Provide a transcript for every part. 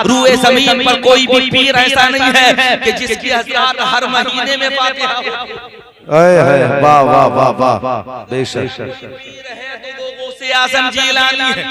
रूए ज़मीन पर कोई भी पीर ऐसा नहीं है कि जिसकी हज़रात हर महीने में फातिहा हो। वाह वाह वाह वाह, बेशक आज़म जिलानी है,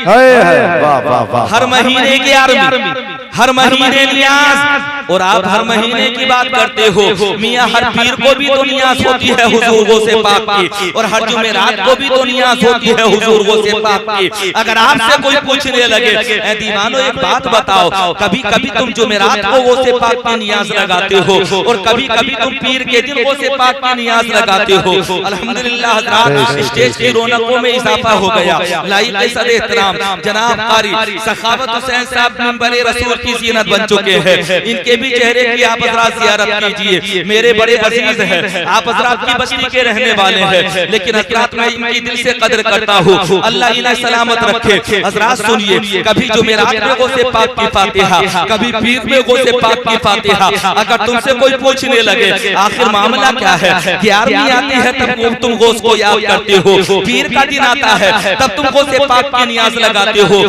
वाह वाह वाह, हर महीने की आर्मी, हर महीने नियाज, और आप हर महीने की बात करते हो। मियाँ हर पीर को भी तो नियाज होती है हुजूर गौसे पाक की, और हर जुमेरात को भी तो नियाज होती है हुजूर गौसे पाक की। अगर आपसे कोई पूछने लगे ऐ दीवानो एक बात बताओ, कभी कभी तुम जुमेरात को गौसे पाक की नियाज लगाते हो और कभी कभी तुम पीर के दिन गौसे पाक की नियाज लगाते हो। अल्हम्दुलिल्लाह हज़रात, स्टेज की रौनकों में इजाफा हो गया। लाइक सदे एहतराम जनाब कारी सखावत हुसैन साहब मिंबर रसूल की ज़ीनत बन चुके हैं। इनके भी चेहरे की आप हज़रात ज़ियारत कीजिए। मेरे बड़े अजीज हैं, आप हज़रात की बस्ती के रहने वाले हैं, लेकिन हज़रात मैं इनकी दिल से कदर करता हूँ। अल्लाह इन्हें सलामत रखे। हज़रात सुनिए, कभी जुमेरात में गौसे पाक की फातिहा, कभी पीर में गौसे पाक की फातिहा। अगर तुमसे कोई पूछने लगे आखिर मामला क्या है, ग्यारहवीं आती है तब तुम गौस को याद करते हो, पीर का दिन आता है तब तुम गौसे पाक की नियाज लगाते हो,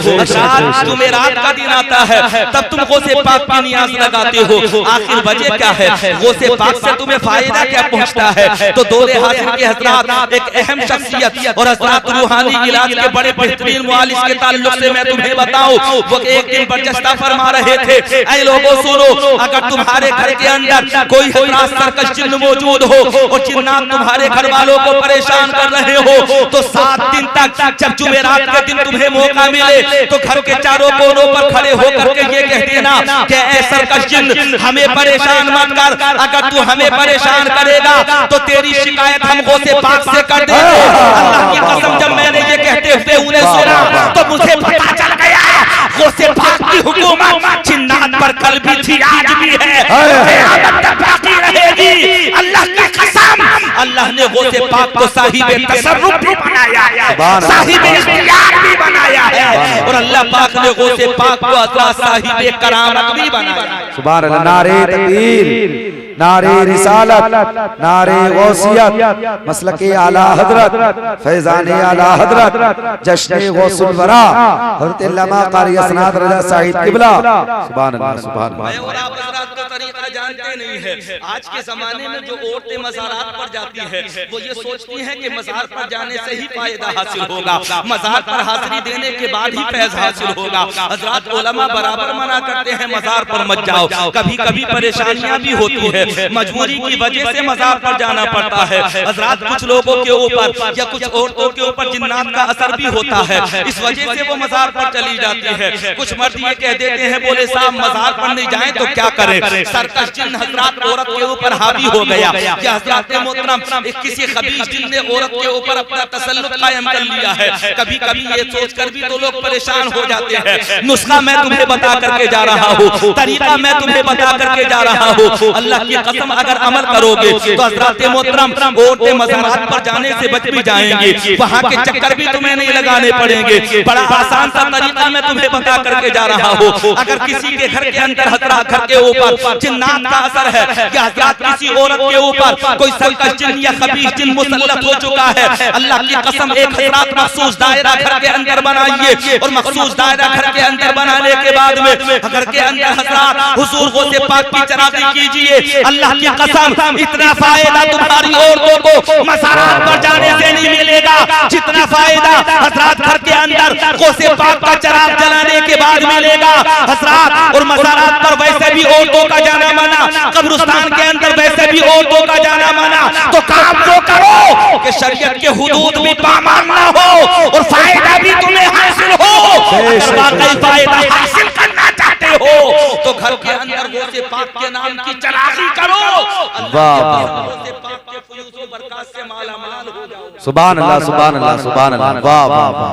जुमेरात का दिन आता है तब तुम गौसे पाक की नियाज लगाते हो। आखिर वजह क्या है, गौसे पाक से तुम्हें फायदा क्या पहुंचता है? तो दौरे हासिल के हज़रात एक अहम शख्सियत और हज़रात रूहानी इलाज के बड़े बेहतरीन मुआलिज के ताल्लुक से मैं तुम्हें बताऊं। वो एक दिन बर्जस्ता फरमा रहे थे, ऐ लोगों सुनो, अगर तुम्हारे घर के अंदर कोई हज़रात सरकश जिन्न मौजूद हो और जिन्नात तुम्हारे घर वालों को परेशान कर रहे हो, तो 7 दिन तक जब जुमेरात के दिन तुम्हें मौका मिले तो घर के चारों कोनों पर खड़े होकर के ये कह देना कि ऐ सरकश जिन्न हमें परेशान मत कर, अगर तू हमें परेशान करेगा तो तेरी शिकायत हम गौसे पाक से कर देंगे। अल्लाह की कसम, जब मैंने ये कहते हुए उन्हें सुना तो मुझे पता चल गया गौसे पाक की हुकूमत जिन्नात पर कल भी थी, आज भी है, क़यामत तक बाकी रहेगी। अल्लाह की कसम, अल्लाह ने गौसे पाक को साहिबे तसर्रुफ भी बनाया, साहिबे इख्तियार भी बनाया है, और अल्लाह पाक ने गौसे पाक को अल्लाह साहिबे करामत भी बनाया। सुभान अल्लाह। नारे तकबीर, नारे रिसालत, नारे गौसियत, मसलके आला हजरत, फैजाने आला हजरत, जश्ने गौसुल वरा हज़रत अल्लामा कारी असनाद रज़ा साहिब किबला। सुभान अल्लाह, सुभान अल्लाह। और आप हज़रात का तरीका जानते नहीं है। आज के जमाने में जो औरतें मज़ारात पर जाती है वो ये सोचती हैं कि मज़ार पर जाने से ही फायदा हासिल होगा, मज़ार पर हाजिरी देने के बाद ही फैज़ हासिल होगा। हज़रात उलमा बराबर मना करते हैं मज़ार पर मत जाओ। कभी कभी परेशानियां भी होती है, मजबूरी की वजह से मज़ार पर जाना पड़ता है। हज़रात कुछ लोगों के ऊपर या कुछ औरतों के ऊपर जिन्नात का असर भी होता है, इस वजह से वो मज़ार पर चली जाती है। कुछ मर्द ये कह देते हैं, बोले साहब मज़ार पर नहीं जाएं तो क्या करें, सरकश जिन्न हज़रात औरत के ऊपर हावी हो गया, या हज़रात मोहतरम किसी खबीस जिन्न ने औरत के ऊपर अपना तसल्लुत कायम कर लिया है। कभी कभी ये सोच कर भी तो लोग परेशान हो जाते हैं। नुस्खा मैं तुम्हें बता करके जा रहा हूँ, तरीका मैं तुम्हें बता करके जा रहा हूँ। अल्लाह की कसम, अगर अमल करोगे तो हज़रात मोहतरम औरतें मज़ारात पर जाने से बच भी जाएंगी, वहाँ के चक्कर भी तुम्हें नहीं लगाने पड़ेंगे। बड़ा आसान सा तरीका मैं तुम्हें बता करके जा रहा हूँ। अगर किसी के घर के अंदर हज़रात घर के ऊपर जिन्नात का असर है, या हज़रात किसी औरत के ऊपर कोई सरकश जिन्न या खबीस जिन्न मुसल्लत हो चुका है, अल्लाह की कसम एक हज़रात मखसूस दायरा घर के अंदर बनाइए, और मखसूस दायरा घर के अंदर बनाने के बाद में घर के अंदर हज़रात हुजूर गौसे पाक की चरागी कीजिए। अल्लाह की कसम, इतना फायदा तुम्हारी औरतों को मज़ारात पर जाने से नहीं मिलेगा जितना फायदा हज़रात घर के अंदर गौसे पाक का चराग जलाने के बाद मिलेगा। हज़रात और मज़ारात पर वैसे भी औरतों का जाना मना, कब्रिस्तान के अंदर वैसे भी औरतों का जाना मना, तो काम तो करो कि शरीयत के हुदूद भी पामाल ना हो और फायदा भी तुम्हें हासिल हो। अगर वाकई फायदा हासिल करना चाहते हो तो घर के अंदर गौसे पाक के नाम की चरागी करो। गौसे पाक के फयूज़ बरकत से मालामाल हो जाओ। सुभान अल्लाह, सुभान अल्लाह, सुभान अल्लाह। वाह वाह वाह।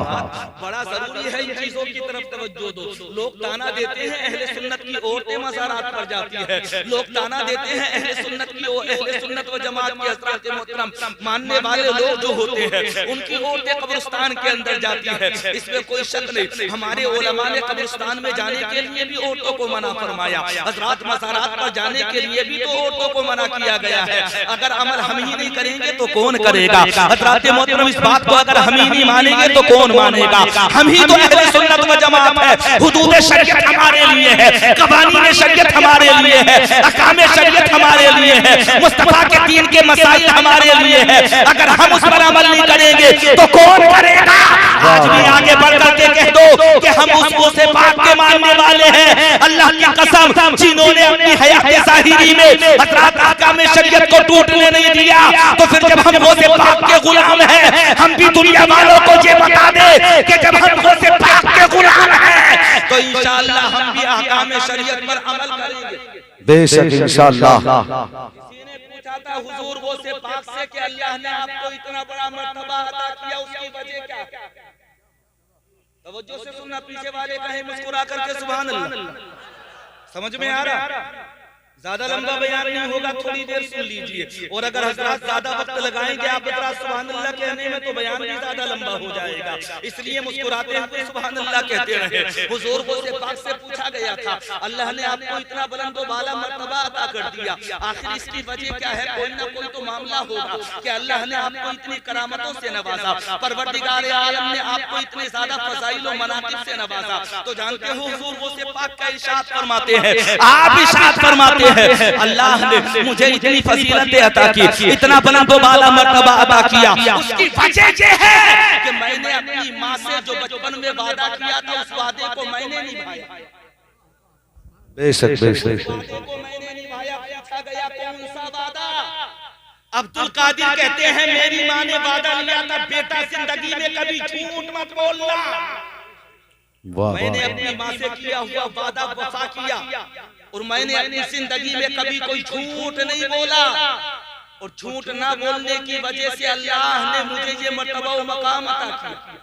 बड़ा जरूरी है इन चीजों की तरफ तवज्जो दो। लोग ताना देते हैं अहले सुन्नत की औरतें मज़ारात पर जाती है, लोग ताना देते हैं अहले सुन्नत की, अहले सुन्नत व जमात के हज़रात मोहतरम मानने वाले लोग जो होते हैं उनकी औरतें कब्रिस्तान के अंदर जाती है, इसमें कोई शक नहीं। हमारे उलमा ने कब्रिस्तान में जाने के लिए भी औरतों को मना फरमाया, हज़रात मज़ारात पर जाने के लिए भी तो औरतों को मना किया गया है। अगर अमल हम ही नहीं करेंगे तो कौन करेगा? हज़रात मोहतरम इस बात को अगर हम ही नहीं मानेंगे तो कौन मानेगा? हम ही तो अहले सुन्नत व जमात है, हुदूद शरीयत हमारे हमारे लिए है, कवानीन शरीयत हमारे लिए है, अहकाम शरीयत हमारे लिए है, मुस्तफा के दीन के मसाइल हमारे लिए है। अगर हम उस पर अमल नहीं करेंगे तो कौन करेगा? आज भी आगे बढ़ करके कह दो कि हम उस से पाक के मानने वाले हैं। अल्लाह की कसम, जिन्होंने अपनी हयात ज़ाहिरी में हज़रत अहकाम शरीयत को टूटने नहीं दिया, तो फिर जब हम गौसे पाक के गुलाम हैं, हम भी दुनिया वालों को ये बता दे कि जब हम गौसे पाक के गुलाम हैं तो इंशाअल्लाह हम भी अहकाम शरीयत पर अमल करेंगे। बेशक इंशाअल्लाह। किसी ने पूछा था हुजूर गौसे पाक से कि अल्लाह ने आपको इतना बड़ा मर्तबा अता किया, उसकी वजह क्या? तवज्जो से सुनना, पीछे वाले कहें मुस्कुरा करके सुभान अल्लाह। समझ में आ रहा? ज्यादा लंबा बयान नहीं होगा, थोड़ी देर सुन लीजिए। और अगर हजरत ज्यादा वक्त लगाएंगे आप हजरत सुभान अल्लाह कहने में तो बयान भी ज्यादा लंबा हो जाएगा, इसलिए मुस्कुराते हुए सुभान अल्लाह कहते रहे। हुजूर गौसे पाक से पूछा गया था, अल्लाह ने आपको इतना बुलंद वाला मर्तबा अता कर दिया, आखिर इसकी वजह क्या है? कोई ना कोई तो मामला होगा कि अल्लाह ने आपको इतनी करामतों से नवाजा, परवरदिगार आलम ने आपको इतने ज्यादा फज़ाइल और मनाक़िब से नवाजा। तो जानते हो हुजूर गौसे पाक का इरशाद फरमाते हैं, आप इरशाद फरमाते हैं, अल्लाह ने मुझे इतनी फजीलतें अता की, इतना बुलंद वाला मर्तबा अता किया, उसकी वजह ये है कि मैंने अपनी माँ से जो बचपन में वादा किया था उस वादे को मैंने निभाया। बेशक बेशक। वादे को मैंने निभाया। पूछा गया कौन सा वादा? अब्दुल कादिर कहते हैं मेरी माँ ने वादा लिया था, बेटा जिंदगी में कभी झूठ मत बोलना। मैंने अपनी माँ से किया हुआ वादा वफा किया और मैंने अपनी जिंदगी में कभी कोई झूठ नहीं बोला, और झूठ ना बोलने की वजह से अल्लाह ने मुझे ये मर्तबा व मकाम अता किया।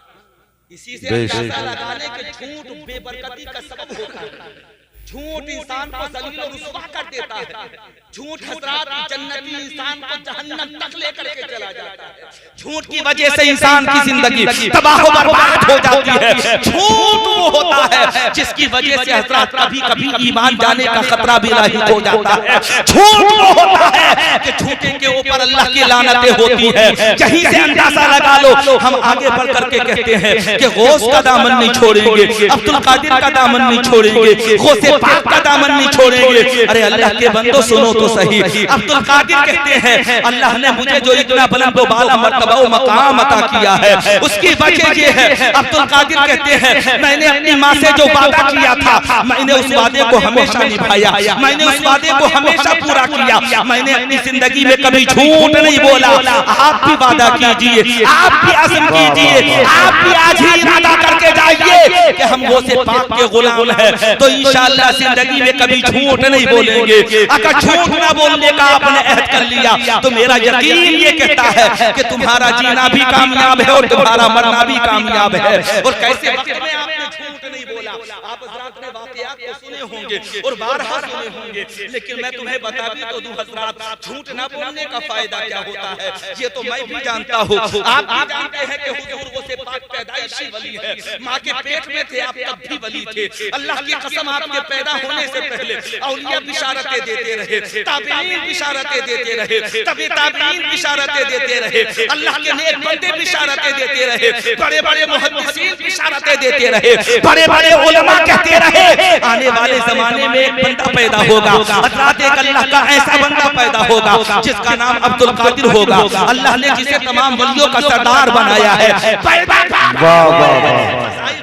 इसी से अंदाजा लगाने के झूठ बेबरकती का सबब होता है। झूठ इंसान को ज़लील और रुस्वा कर देता है। झूठ हज़रात जन्नती इंसान को जहन्नम तक लेकर के चला जाता है। झूठ की वजह से इंसान की जिंदगी तबाह व बर्बाद हो जाती है। झूठ वो होता है जिसकी वजह से हज़रात कभी कभी ईमान जाने का खतरा भी लाहिक हो जाता है। झूठ वो होता है कि झूठे के ऊपर अल्लाह की लानतें होती है। यहीं से अंदाजा लगा लो। हम आगे बढ़ करके कहते हैं कि गौस का दामन नहीं छोड़ेंगे, अब्दुल कादिर का दामन नहीं छोड़ेंगे, गौसे पाक का दामन नहीं छोड़ेंगे। अरे अल्लाह के बंदो सुनो तो सही, अब्दुल कादिर कहते हैं अल्लाह ने मुझे जो इतना बुलंद वाला मर्तबा व मकाम अता किया है उसकी वजह ये है। अब्दुल कादिर कहते हैं मैंने अपनी माँ से जो वादा किया था मैंने उस वादे को हमेशा निभाया, मैंने उस वादे को हमेशा पूरा किया, मैंने अपनी जिंदगी में कभी झूठ नहीं बोला। आप भी वादा कीजिए, आप भी अज़्म कीजिए, आप भी आज ही इरादा करके जाइए कि हम गौसे पाक के गुलाम हैं, तो इंशाअल्लाह जिंदगी में कभी झूठ नहीं बोलेंगे। अगर झूठ ना बोलने का आपने अहद कर लिया तो मेरा यकीन ये कहता है कि तुम्हारा जीना भी कामयाब है और तुम्हारा मरना भी कामयाब है। और कैसे वक्त में आपने झूठ नहीं बोला, आप हज़रात ने वाक़यात को सुने होंगे और बारहा सुने होंगे, लेकिन मैं तुम्हें बता भी तो दूं हज़रात, झूठ ना बोलने का फायदा क्या होता है ये तो मैं भी जानता हूँ। आप भी जानते हैं कि हुजूर गौसे पाक पैदाइशी वली है, माँ के पेट में थे आप तब भी वली थे। अल्लाह की कसम आपके पैदा होने से पहले औलिया बिशारतें देते रहे, ताबीन बिशारतें देते रहे, तबे ताबीन बिशारतें देते रहे, अल्लाह के नेक बंदे बिशारतें देते रहे, बड़े बड़े मुहद्दिसीन बिशारतें देते रहे, बड़े बड़े उलमा कहते रहे आने वाले जमाने में एक बंदा पैदा होगा, हज़रत एक अल्लाह का ऐसा बंदा पैदा होगा जिसका नाम अब्दुल कादिर होगा। अल्लाह ने जिसे तमाम वलियों का सरदार बनाया है।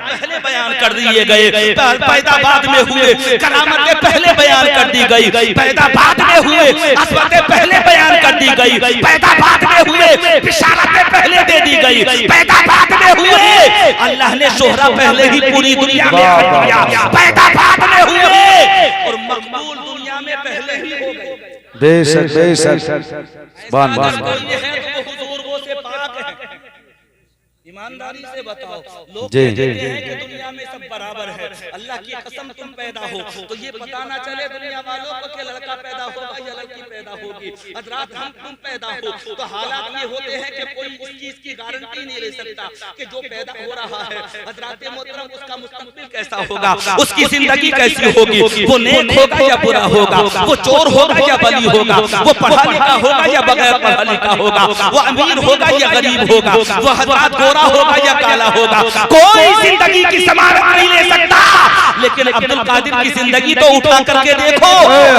पहले बयान कर दिए गए, पैदा बाद में हुए, करामतें पहले बयान कर दी गई, पैदा बाद में हुए, असमतें पहले बयान कर दी गई, पैदा बाद में हुए, बिशारतें पहले दे दी गई, पैदा बाद में हुए, अल्लाह ने शोहरा पहले ही पूरी दुनिया में कर दिया, पैदा बाद में हुए और मकबूल दुनिया में पहले ही हो गए। बेशक बेशक। बान बान ईमानदारी से बताओ, लोग कहते हैं कि दुनिया में सब बराबर है, अल्लाह की कसम तुम पैदा हो तो ये पता ना चले दुनिया वालों को कि लड़का पैदा होगा या लड़की पैदा होगी। हज़रात हम तुम पैदा हो तो हालात ये होते हैं कि कोई इस चीज की गारंटी नहीं ले सकता कि जो पैदा हो रहा है हज़रात मोहतरम उसका मुस्तकबिल कैसा होगा, उसकी जिंदगी कैसी होगी, वो नेक होगा या बुरा होगा, वो चोर होगा या बली होगा, वो पढ़ा लिखा होगा या बगैर पढ़ा लिखा होगा, वो अमीर होगा या गरीब होगा, वो हज़रात गोरा होगा या काला होगा, कोई जिंदगी की ज़मानत नहीं ले सकता। लेकिन अब्दुल कादिर की जिंदगी तो उठा करके देखो।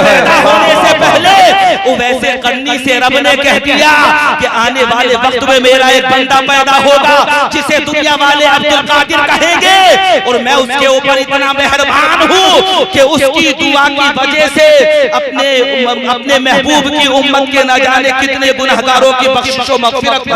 पैदा होने से पहले वैसे करनी से रब ने कह दिया कि आने वाले वक्त में मेरा एक बंदा पैदा होगा जिसे दुनिया वाले अब्दुल कादिर कहेंगे, और मैं उसके ऊपर इतना मेहरबान हूँ कि उसकी दुआ की वजह से अपने महबूब की उम्मत के न जाने कितने गुनहगारों की बख्शिश और मग़फ़िरत।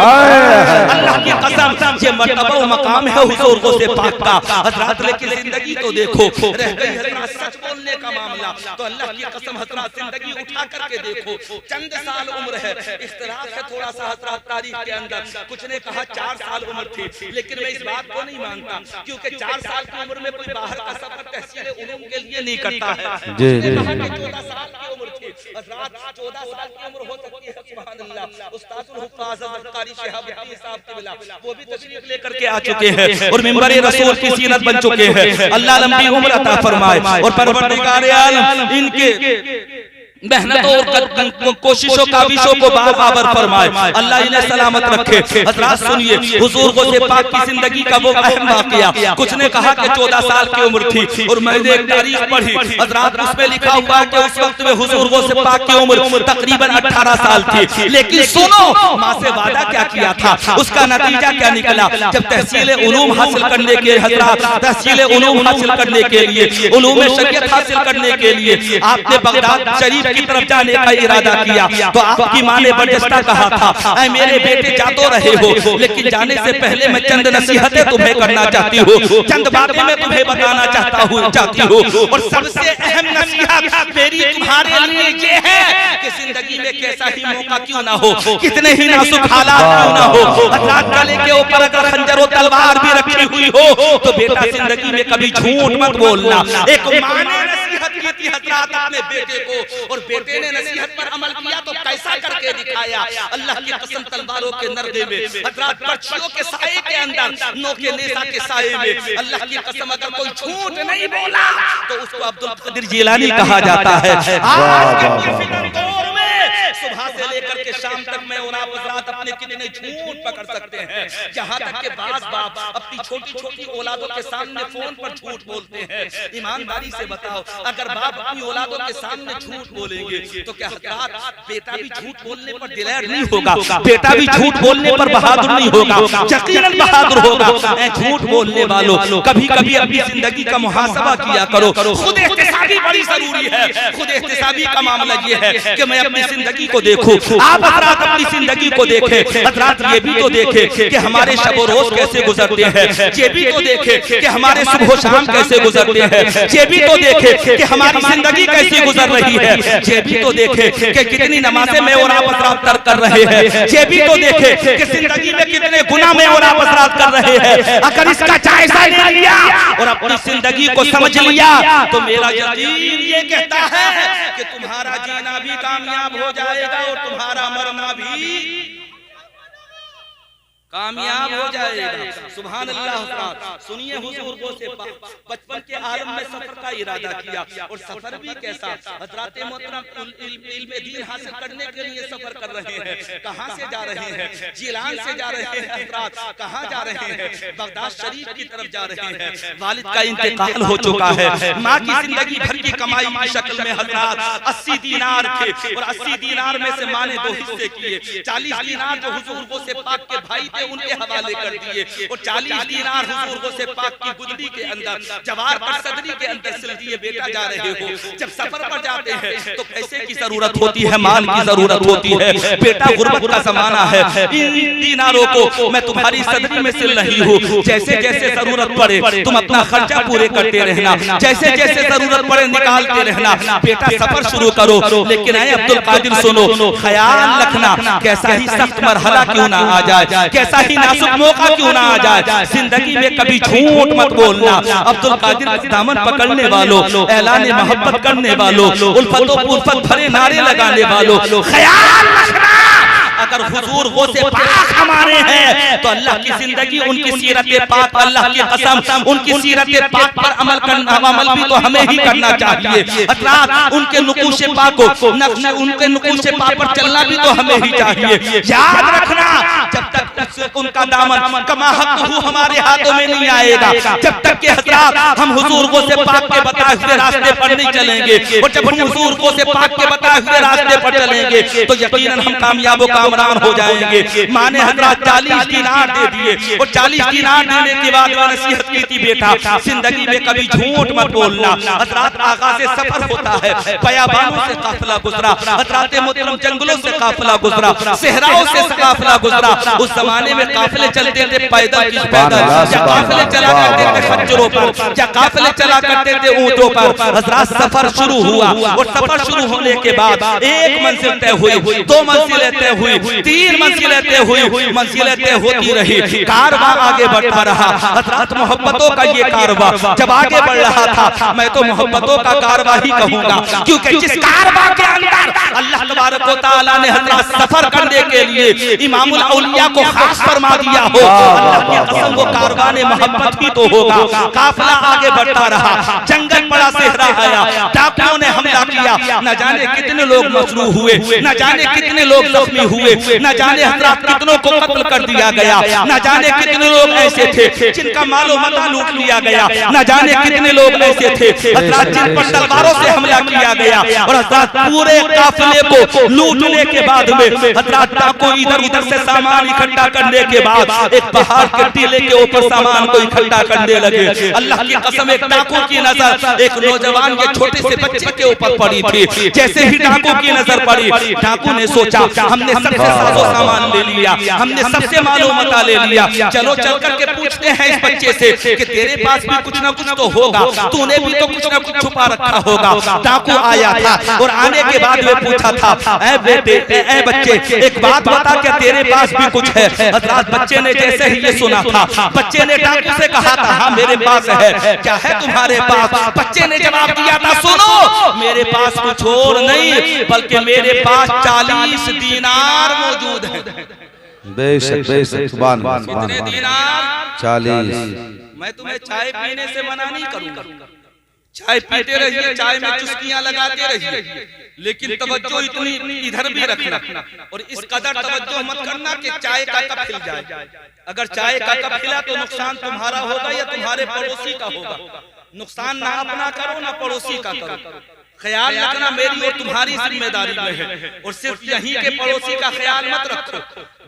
अल्लाह की कसम, ये मर्तबा व मकाम है हुजूर गौसे पाक का। हज़रात लेकिन जिंदगी तो देखो, रह गई हज़रात सच बोलने का मामला, तो अल्लाह की कसम हज़रात जिंदगी उठा करके देखो, चंद साल उम्र है। इख्तिलाफ है थोड़ा सा हज़रात तारीख के अंदर, कुछ ने कहा 4 साल उम्र थी, लेकिन मैं इस बात को नहीं मानता, क्योंकि 4 साल की उम्र में कोई बाहर का सफर तहसील उलूम के लिए नहीं करता है। 14 साल की उम्र थी हज़रात, 14 साल की उम्र हो सकती है। सुभान अल्लाह। उस्तादुल हुफ़्फ़ाज़ कारी शहाबुद्दीन साहब क़िबला वो भी तशरीफ लेकर के आ चुके हैं और मिंबर रसूल की सीरत बन चुके हैं। अल्लाह लंबी उम्र अता फरमाए और परवरदिगार आलम इनके मेहनतों और कोशिशों काबिशों को बार-बार फरमाए, अल्लाह इन्हें सलामत रखे। हज़रात सुनिए, हुजूर गौसे पाक की जिंदगी का वो अहम वाक़या। कुछ ने कहा कि 14 साल की उम्र थी, और मैंने एक तारीख पढ़ी हज़रात, उसमें लिखा हुआ कि उस वक्त में हुजूर गौसे पाक की उम्र तकरीबन 18 साल थी। लेकिन सुनो, माँ से वादा क्या किया था, उसका नतीजा क्या निकला। जब तहसील उलूम हासिल करने के हज़रात, तहसील उलूम हासिल करने के लिए, उलूम शरीयत हासिल करने के लिए आपने बगदाद शरीफ की तरफ जाने का इरादा किया, तो आपकी माँ ने बरजस्ता कहा था, ऐ मेरे बेटे जा तो रहे हो, लेकिन जाने से पहले मैं चंद नसीहतें तुम्हें करना चाहती हूँ, चंद बातें मैं तुम्हें बताना चाहती हूँ। और सबसे अहम नसीहत मेरी तुम्हारे लिए ये है कि जिंदगी में कैसा ही मौका क्यों ना हो, कितने ही नाजुक हालात क्यों ना हो, हज़रात गले के ऊपर अगर खंजर और तलवार भी रखी हुई हो, तो बेटा जिंदगी में कभी झूठ मत बोलना। एक माँ ने नसीहत की थी हज़रात अपने बेटे को, और बेटे ने नसीहत पर अमल किया तो कैसा करके दिखाया। अल्लाह की कसम, तलवारों के नरदे में, हज़रात पर्चियों के साए के अंदर, नोके नेज़ा के साए में, अल्लाह की कसम अगर कोई झूठ नहीं बोला तो उसको अब्दुल कादिर जिलानी कहा जाता है। आज के फितन दौर में सुबह से लेकर के शाम तक मैं और आप हज़रात अपने कितने झूठ पकड़ सकते हैं, जहाँ तक के बाज़ बाप अपनी छोटी-छोटी औलादों के सामने फोन पर झूठ बोलते हैं। ईमानदारी से बताओ, अगर बाप अपनी औलादों के सामने झूठ बोलेंगे तो क्या हज़रात बेटा भी झूठ बोलने पर दिलेर नहीं होगा, बेटा भी झूठ बोलने पर बहादुर नहीं होगा, यकीनन बहादुर होगा। झूठ बोलने वालों कभी-कभी अपनी जिंदगी का मुहासबा किया करो। खुद एहतिसाबी बड़ी जरूरी है। खुद एहतिसाबी का मामला ये है कि मैं अपनी जिंदगी को देखूं, आप हज़रात अपनी जिंदगी को देखें। हज़रात ये भी तो देखें कि हमारे शब व रोज कैसे गुजरते हैं, ये भी तो देखें कि हमारे सुबह शाम कैसे गुजरते हैं, ये भी तो देखें कि हमारी जिंदगी कैसी गुजर रही है, ये भी तो देखें कि कितनी नमाजें मैं और आप हज़रात तर्क कर रहे हैं, ये भी तो देखें कि जिंदगी में कितने गुनाह मैं और आप हज़रात कर रहे हैं। अगर इसका जायजा ले लिया और अपनी जिंदगी को समझ लिया तो मेरा यकीन ये कहता है कि तुम्हारा जीना भी कामयाब हो जाएगा और तुम्हारा मरना भी कामयाब हो जाएगा। सुभान अल्लाह। सुनिए, हुजूर गौसे पाक बचपन के आलम में सफर का इरादा किया, और सफर भी कैसा, हज़रात मोहतरम इल्म दीन हासिल करने के लिए सफर कर रहे हैं। कहाँ से जा रहे हैं? जिलान से जा रहे हैं हज़रात। कहाँ जा रहे हैं? बगदाद शरीफ की तरफ जा रहे हैं। वालिद का इंतकाल हो चुका है। माँ की जिंदगी भर की कमाई की शक्ल में हज़रात 80 दीनार थे, और 80 दीनार में से माँ ने 2 हिस्से किए। 40 दीनार जो हुजूर गौसे पाक के भाई उनके हवाले कर दिए, और 40 दीनार हुजूर गौसे पाक की गुदड़ी के अंदर, जवार पर सदरी के अंदर सिल दिए। बेटा जा रहे हो, जब सफर पर जाते हैं तो पैसे की जरूरत होती है, माल की जरूरत होती है। बेटा गुर्बत का जमाना है, इन दीनारों को मैं तुम्हारी सदरी में सिल रही हूँ। जैसे जैसे जरूरत पड़े तुम अपना खर्चा पूरे करते रहना, जैसे जैसे जरूरत पड़े निकालते रहना। बेटा सफर शुरू करो, लेकिन ऐ अब्दुल कादिर सुनो, ख्याल रखना कैसा ही सख्त मरहला क्यों ना आ जाए, कैसा ही नाजुक मौका क्यों ना आ जाए, जिंदगी में कभी झूठ मत बोलना। अब्दुल कादिर का दामन पकड़ने वालों, ऐलान मोहब्बत करने वालों, उल्फत और उल्फत भरे नारे लगाने वालों, ख्याल रखना अगर हुजूर गौसे पाक हमारे हैं तो अल्लाह की जिंदगी, उनकी सीरत पाक, अल्लाह की कसम उनकी सीरत पाक पर अमल भी तो हमें ही करना चाहिए। हज़रात उनके नुकूश पाक को, उनके नुकूश पाक पर चलना भी तो हमें ही चाहिए। याद रखना, जब तक तक उनका दामन कमा हक़्क़ुहु हमारे हाथों में नहीं आएगा, जब तक कि हज़रात हम हुजूर को से पाक के बताए हुए रास्ते पर नहीं चलेंगे। और जब हम हुजूर को से पाक के बताए हुए रास्ते पर चलेंगे तो यकीनन हम कामयाब कामरान हो जाएंगे। माँ ने हज़रात 40 दीनार दे दिए और 40 दीनार देने के बाद नसीहत की थी, बेटा जिंदगी में कभी झूठ मत बोलना। हज़रात आगा से सफर होता है, बयाबानों से काफिला गुजरा, हज़रात मोहतरम जंगलों से काफिला गुजरा, सहराओं से काफिला गुजरा। उस जमाने में काफिले चलते थे पैदल किस पैदल, या काफिले चला करते थे खच्चरों पर, या काफिले चला करते थे ऊंटों पर। हज़रात सफर शुरू हुआ और सफर शुरू होने के बाद एक मंजिल तय हुई, 2 मंजिलें तय हुई, 3 मंजिलें तय हुई, मंजिलें तय होती रही, कारवां आगे बढ़ता रहा। हज़रात मोहब्बतों का ये कारवां जब आगे बढ़ रहा था, मैं तो मोहब्बतों का कारवां ही कहूंगा, क्योंकि जिस कारवां के अंदर अल्लाह तबारक व तआला ने हज़रात सफर करने के लिए इमामुल औलिया को खास फरमा दिया हो, अल्लाह की कसम वो कारवां मोहब्बत ही तो होगा। काफिला आगे बढ़ता रहा, जंगल बड़ा सहरा आया, डाकुओं ने हमला किया, न जाने कितने लोग मजरूह हुए, न जाने कितने लोग जख्मी हुए, न जाने हज़रात कितनों को कत्ल कर दिया गया, न जाने कितने लोग ऐसे थे जिनका मालो मता लूट लिया गया, न जाने कितने लोग ऐसे थे हज़रात जिन पर तलवारों से हमला किया गया। और हज़रात पूरे काफिले को लूटने के बाद में हज़रात डाकू इधर उधर से सामान इकट्ठा करने के बाद एक पहाड़ के टीले के ऊपर सामान को इकट्ठा करने लगे। अल्लाह की कसम, एक डाकू की नजर एक नौजवान के छोटे से बच्चे के ऊपर पड़ी थी। जैसे ही डाकू की नजर पड़ी, डाकू ने सोचा हमने सबसे साजो सामान ले लिया, हमने सबसे मालो मता ले लिया, चलो चल करके पूछते हैं इस बच्चे से कि तेरे पास भी कुछ ना कुछ तो होगा, तूने भी तो कुछ ना कुछ छुपा रखा होगा। डाकू आया था और आने के बाद वे पूछा था, ऐ बेटे, ऐ बच्चे, एक बात बता, क्या तेरे पास भी कुछ है? हज़रात बच्चे ने जैसे ही ये सुना था, बच्चे ने डाकू से कहा था, हाँ मेरे पास है। क्या है तुम्हारे पास? बच्चे ने जवाब दिया था, सुनो मेरे पास कुछ और नहीं बल्कि मेरे पास 40 दीनार मौजूद है। बेशक बेशक, सुभान अल्लाह। कितने दीनार? 40। मैं तुम्हें चाय पीने से मना नहीं करूंगा, चाय पीते रहिए, चाय में चुस्कियां लगाते रहिए, लेकिन तवज्जो इतनी इधर भी रखना और इस कदर तवज्जो मत करना कि चाय का कप हिल जाए। अगर चाय का कप हिला तो नुकसान तुम्हारा होगा या तुम्हारे पड़ोसी का होगा। नुकसान ना अपना करो ना पड़ोसी का करो। ख्याल रखना मेरी और तुम्हारी जिम्मेदारी में है, और सिर्फ यहीं के पड़ोसी का ख्याल मत रखो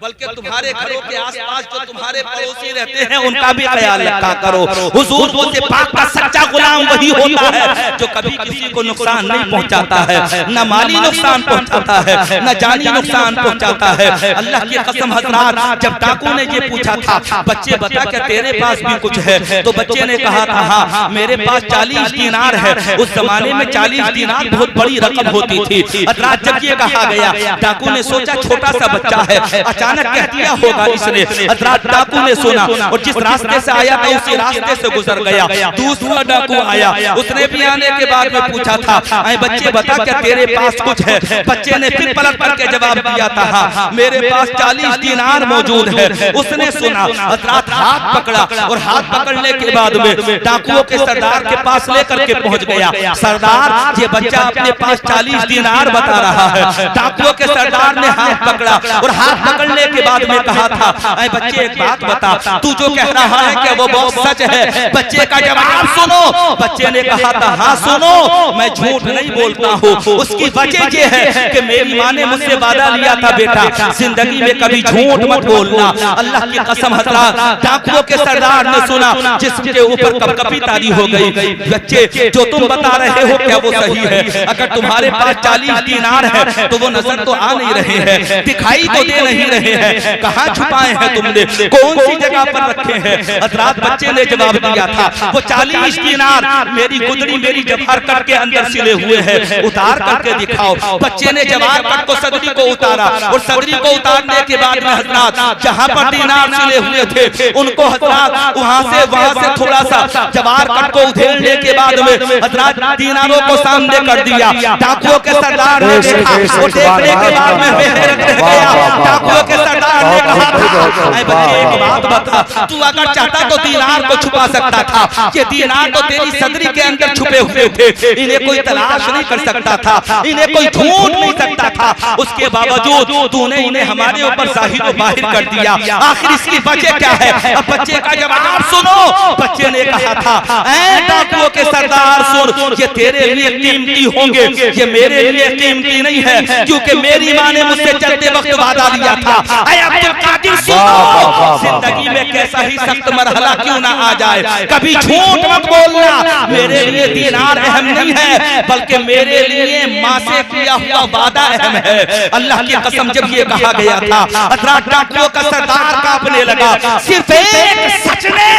बल्कि तुम्हारे घरों के आसपास जो तुम्हारे पड़ोसी रहते हैं उनका भी ख्याल रखा करो। हुजूर से पाक का सच्चा गुलाम वही होता है जो कभी किसी को नुकसान नहीं पहुंचाता है, न माली नुकसान पहुंचाता है, न जानी नुकसान पहुंचाता है। अल्लाह की कसम हज़रात, जब डाकू ने ये पूछा था, बच्चे बता क्या तेरे पास भी कुछ है? तो बच्चे ने कहा था, हाँ मेरे पास 40 दीनार है। उस जमाने में 40 दीनार बहुत बड़ी रकम होती थी। हज़रात जब ये कहा गया, डाकू ने सोचा छोटा सा बच्चा है, अचानक कह दिया होगा इसने। हज़रात डाकू ने सुना और जिस रास्ते से आया था उसी रास्ते से गुजर गया। दूसरा डाकू आया, उसने भी आने के बाद में पूछा था, ऐ बच्चे बता क्या तेरे पास कुछ है? बच्चे ने फिर पलट करके जवाब दिया था, हाँ मेरे पास 40 दीनार मौजूद है। उसने सुना, हज़रात हाथ पकड़ा और हाथ पकड़ने के बाद में डाकुओं के सरदार के पास लेकर के पहुंच गया। सरदार ये बच्चा अपने पास 40 दीनार बता रहा है। डाकुओं के सरदार ने हाथ पकड़ा और हाथ पकड़ने के बाद में कहा था, ऐ बच्चे एक बात बता, तू जो कह रहा है क्या वो बहुत सच है? बच्चे का जवाब सुनो। बच्चे ने कहा था, हाँ सुनो, मैं झूठ नहीं बोलता हूँ। उसकी वजह ये है कि मेरी माँ ने मुझसे वादा लिया था, बेटा जिंदगी में कभी झूठ मत बोलना। अल्लाह की कसम हज़रात, डाकुओं के सरदार ने सुना, जिसके ऊपर कपकपी तारी हो गई। बच्चे जो तुम बता रहे हो क्या वो सही है? अगर तुम्हारे पास 40 दीनार है तो वो नजर तो आ नहीं रहे हैं, दिखाई तो दे नहीं रहे हैं, कहाँ छुपाए हैं तुमने, कौन सी जगह पर रखे हैं? हज़रात बच्चे ने जवाब दिया था, वो 40 दीनार मेरी गुदड़ी मेरी जवाहर कट के अंदर सिले हुए हैं, उतार करके दिखाओ। बच्चे ने जवाहर कट को सदरी को उतारा और सदरी को उतारने के बाद में हज़रात जहाँ पर दीनार सिले हुए थे उनको हज़रात वहाँ से थोड़ा सा जवाहर कट को उधेड़ने के बाद में हज़रात दीनारों को सामने कर दिया। डाकुओं के सरदार ने देखा और देखने के बाद में हैरत रह गया। डाकुओं के सरदार ने कहा था, ऐ बच्चे एक बात बता, तू अगर चाहता तो दीनार को छुपा सकता था, ये दीनार तो तेरी सदरी के अंदर छुपे हुए थे, इन्हें कोई तलाश नहीं कर सकता था, इन्हें कोई ढूंढ नहीं सकता था, उसके बावजूद तूने इन्हें हमारे ऊपर जाहिर व बाहिर कर दिया। आखिर इसकी वजह क्या है? अब बच्चे का जवाब सुनो। बच्चे ने कहा था, ऐ डाकुओं के सरदार सुन, ये तेरे लिए कीमती होंगे, ये मेरे लिए कीमती नहीं है, क्योंकि मेरी माँ ने मुझसे चलते वक्त वादा लिया था। ऐ अब्दुल कादिर सुनो, जिंदगी में कैसा ही सख्त मरहला क्यों ना आ जाए, कभी झूठ मत बोलना। मेरे लिए दीनार अहम नहीं है, बल्कि मेरे लिए माँ से किया हुआ वादा अहम है। अल्लाह की कसम, जब ये कहा गया था, हजरत डाकुओं का सरदार कांपने लगा। सिर्फ एक सच ने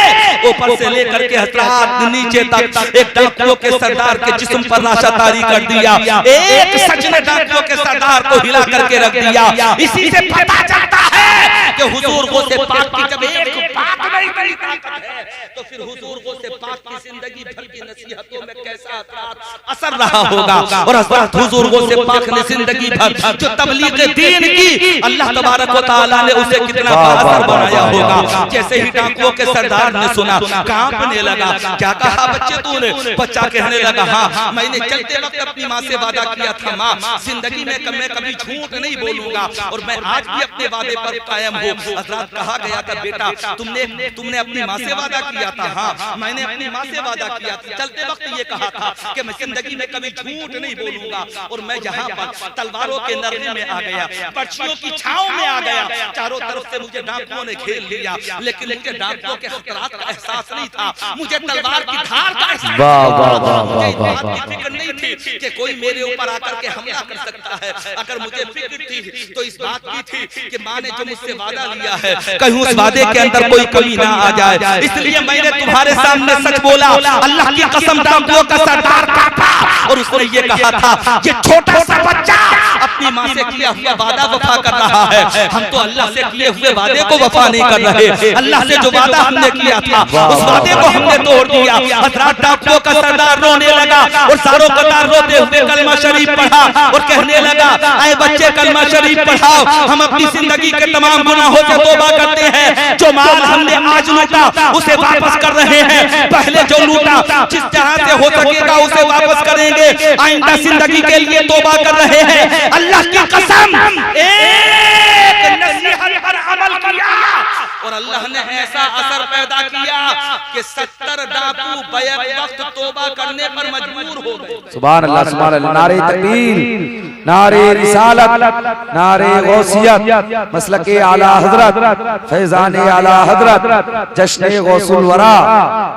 ऊपर से लेकर के हजरत नीचे तक एक डाकुओं के सरदार के जिस्म पर लाशा तारी कर दिया। एक सच ने डाकुओं के सरदार को हिला करके रख दिया। इसी से पता चलता है कि हुजूर गौसे पाक की जब एक बात नहीं बड़ी ताकत है, तो फिर हुजूर गौसे पाक की जिंदगी भर की नसीहतों में कैसा असर रहा होगा। और हजरत हुजूर गौसे पाक ने जिंदगी भर जो तबलीग दीन की, अल्लाह तबारक व तआला ने उसे कितना असर बनाया होगा। जैसे ही डाकुओं के सरदार ने सुना, कांपने लगा। क्या कहा बच्चे तूने? बच्चा कहने लगा, हाँ मैंने चलते वक्त अपनी माँ से वादा किया था, माँ जिंदगी में मैं कभी झूठ नहीं बोलूंगा, और मैं आज भी अपने वादे पर कायम हूँ। हजरत कहा गया था, बेटा तुमने अपनी माँ से वादा किया था? हाँ मैंने अपनी माँ से वादा किया था। चलते वक्त ये कहा था कि मैं जिंदगी में कभी झूठ नहीं बोलूंगा, और मैं यहाँ पर तलवारों के नरमे में आ गया, पर्चियों की छांव में आ गया, चारों तरफ से मुझे डाकुओं ने घेर लिया, लेकिन मुझे डाकुओं के खतरात का एहसास नहीं था, मुझे तलवार की धार का एहसास मुझे इस बात की फिक्र नहीं थी कि कोई मेरे ऊपर आकर के हमला कर सकता है। अगर मुझे फिक्र थी तो इस बात की थी कि माँ ने जो मुझसे वादा लिया है, कहीं उस वादे के अंदर कोई कमी ना आ जाए, इसलिए मैंने तुम्हारे सामने सच बोला। अल्लाह की कसम, डाकुओं का सरदार कांपा, और उसने ये कहा था, ये छोटा सा बच्चा अपनी माँ से किया हुआ वादा वफा कर रहा है, हम तो अल्लाह से किए हुए वादे को वफा नहीं कर रहे। अल्लाह से जो वादा हमने किया था, उस वादे को हमने तोड़ दिया। हजरत डाकुओं का सरदार रोने लगा, और सारों कतार रोते हुए कलमा शरीफ पढ़ा, और कहने लगा, ऐ बच्चे कलमा शरीफ पढ़ाओ, हम अपनी जिंदगी के तमाम गुनाहों से तौबा करते हैं, जो माल हमने आज लूटा उसे वापस कर रहे हैं, पहले जो लूटा जिस तरह से हो सकेगा उसे वापस करेंगे, आइंदा जिंदगी के लिए तौबा कर रहे हैं। अल्लाह की कसम, एक नसीहत पर अमल किया, और अल्लाह ने ऐसा असर पैदा किया कि 70 डाकू बैक वक्त तौबा करने पर मजबूर हो गए। सुभान अल्लाह, सुभान अल्लाह। नारे तकबीर, नारे रिसालत, नारे गौसियत, मसलके आला हजरत, फैजाने आला हजरत, जश्न गौसुल वरा,